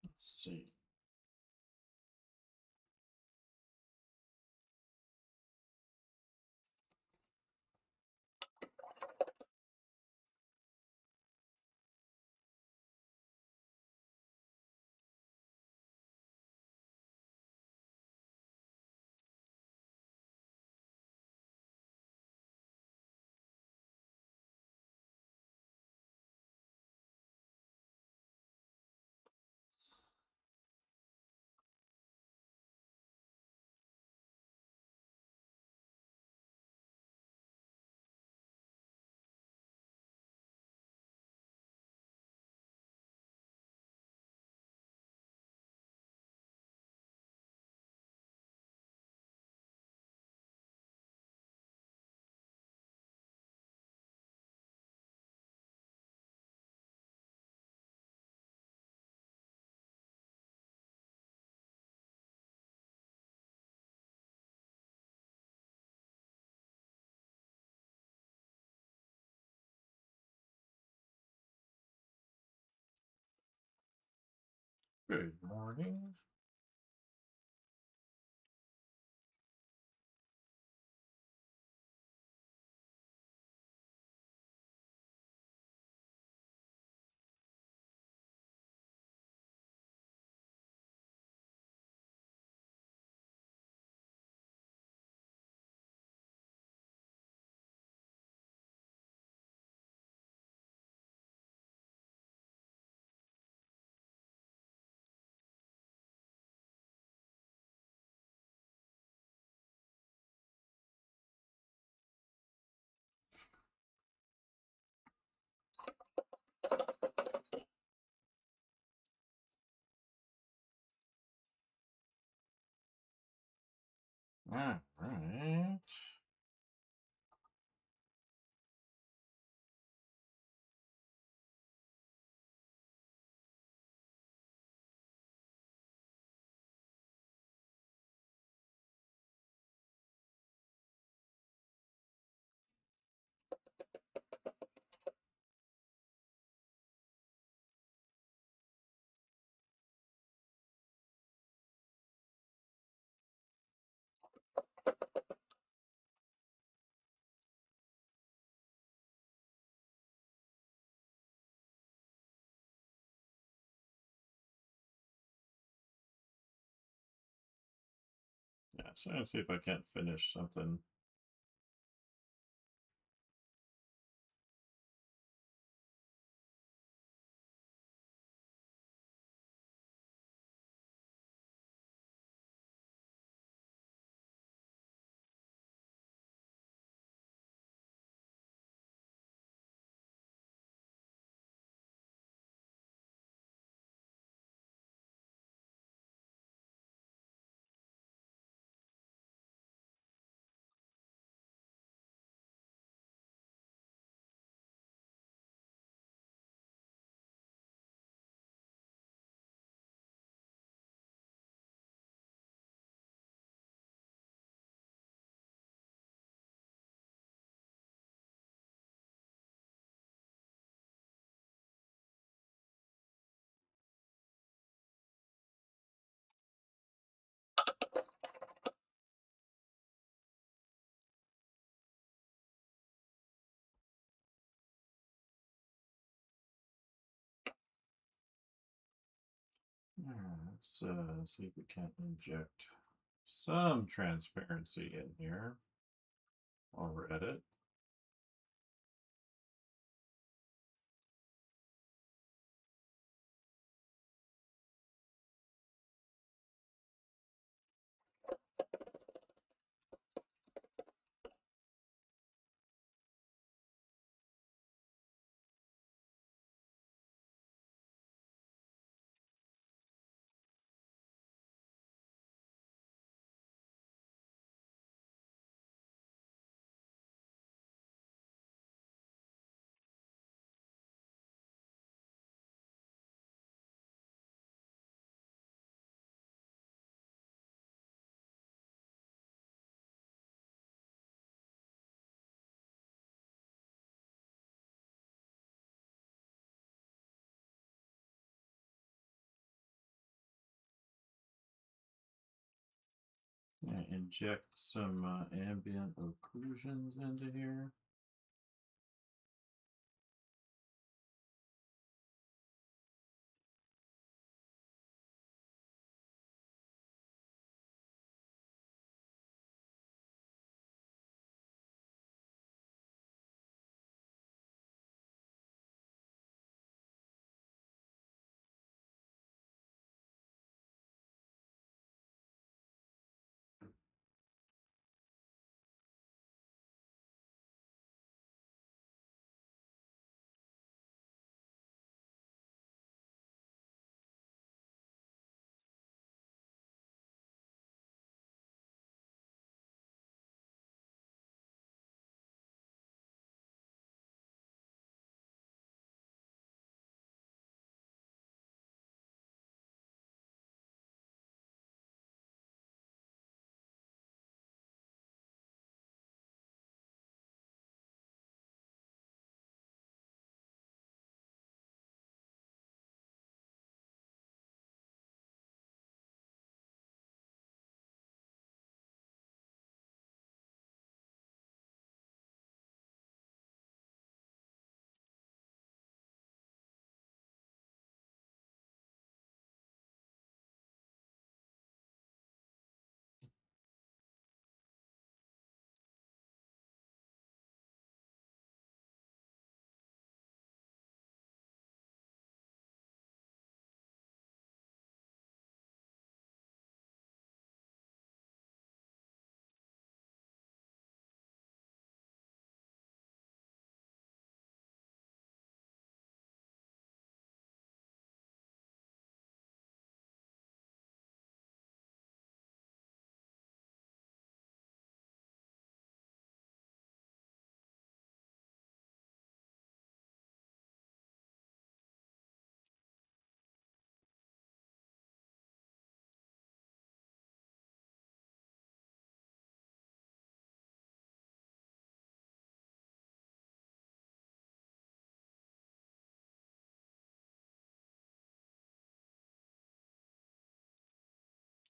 Let's see. Good morning. All right. Yeah, so I'm gonna see if I can't finish something. Let's see if we can't inject some transparency in here while we're at it. Inject some ambient occlusions into here.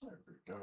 There we go.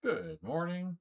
Good morning.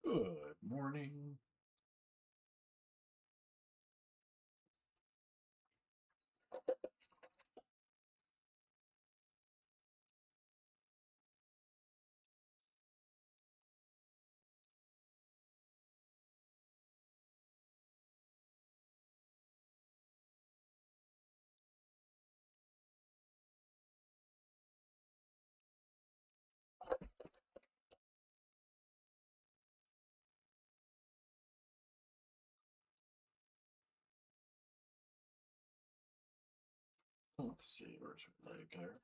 Good morning. Let's see, where's her leg there?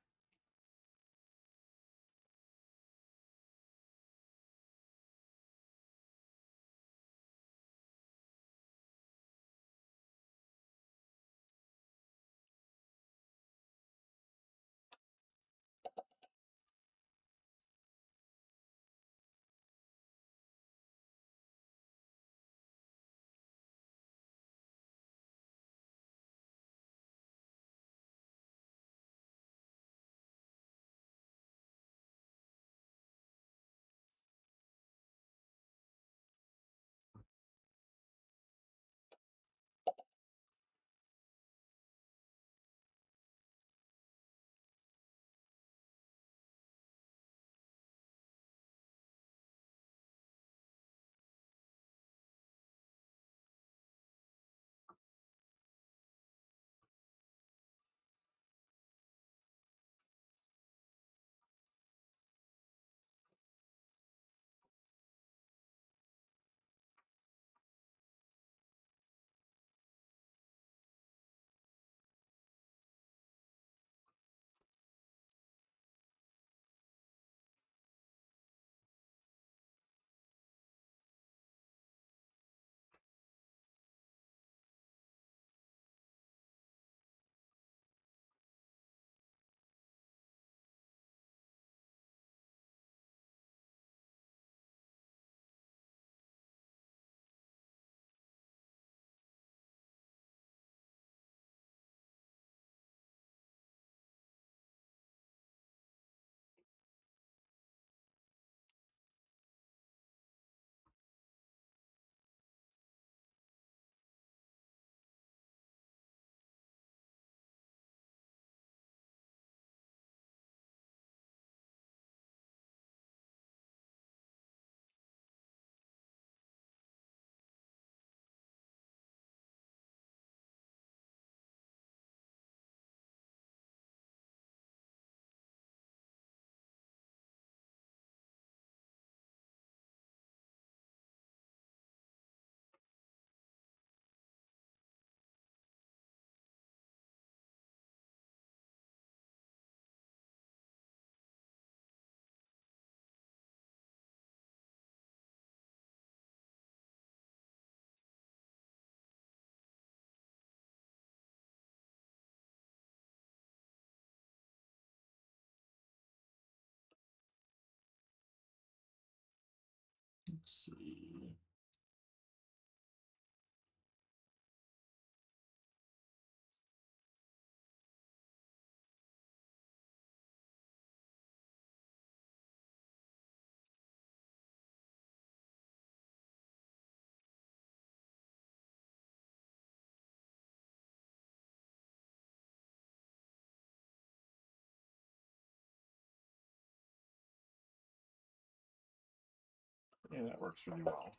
Let's see. Yeah, that works really well.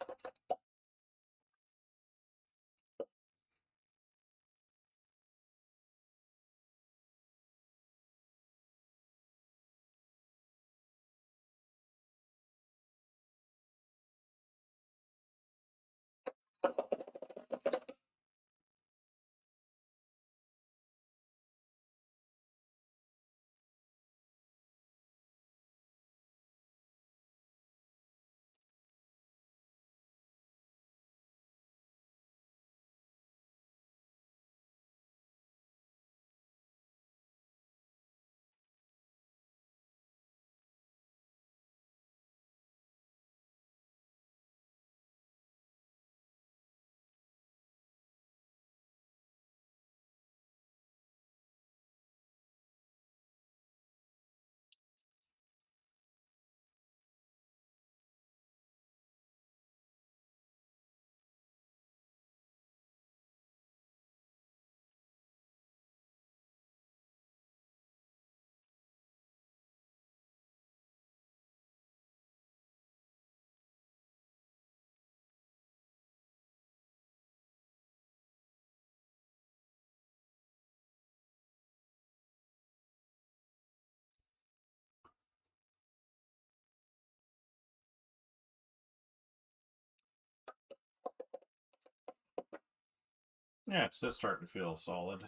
Yeah, it's just starting to feel solid.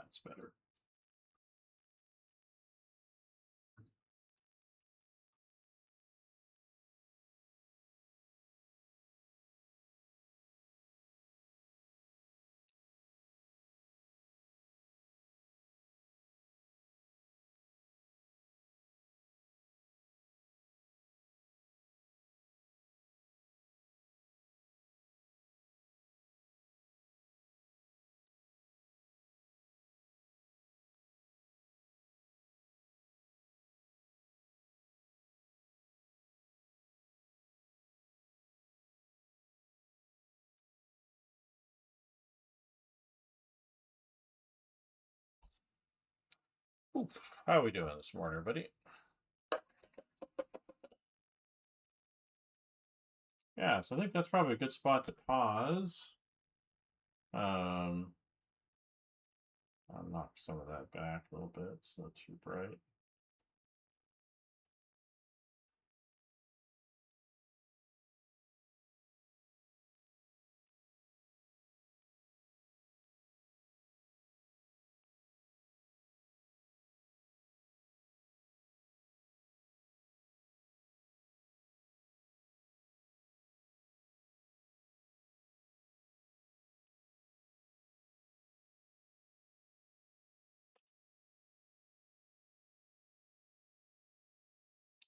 That's better. Oof. How are we doing this morning, buddy? Yeah, so I think that's probably a good spot to pause. I'll knock some of that back a little bit so it's too bright.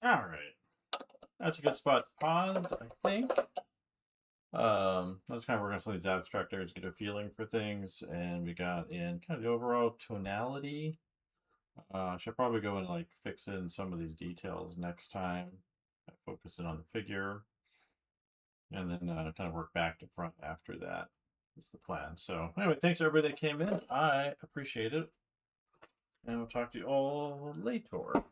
All right. That's a good spot to pause, I think. I was kind of working on some of these abstract areas, get a feeling for things, and we got in kind of the overall tonality. Should probably go and like fix in some of these details next time. Focus in on the figure, and then kind of work back to front after that. Is the plan. So anyway, thanks everybody that came in. I appreciate it, and we'll talk to you all later.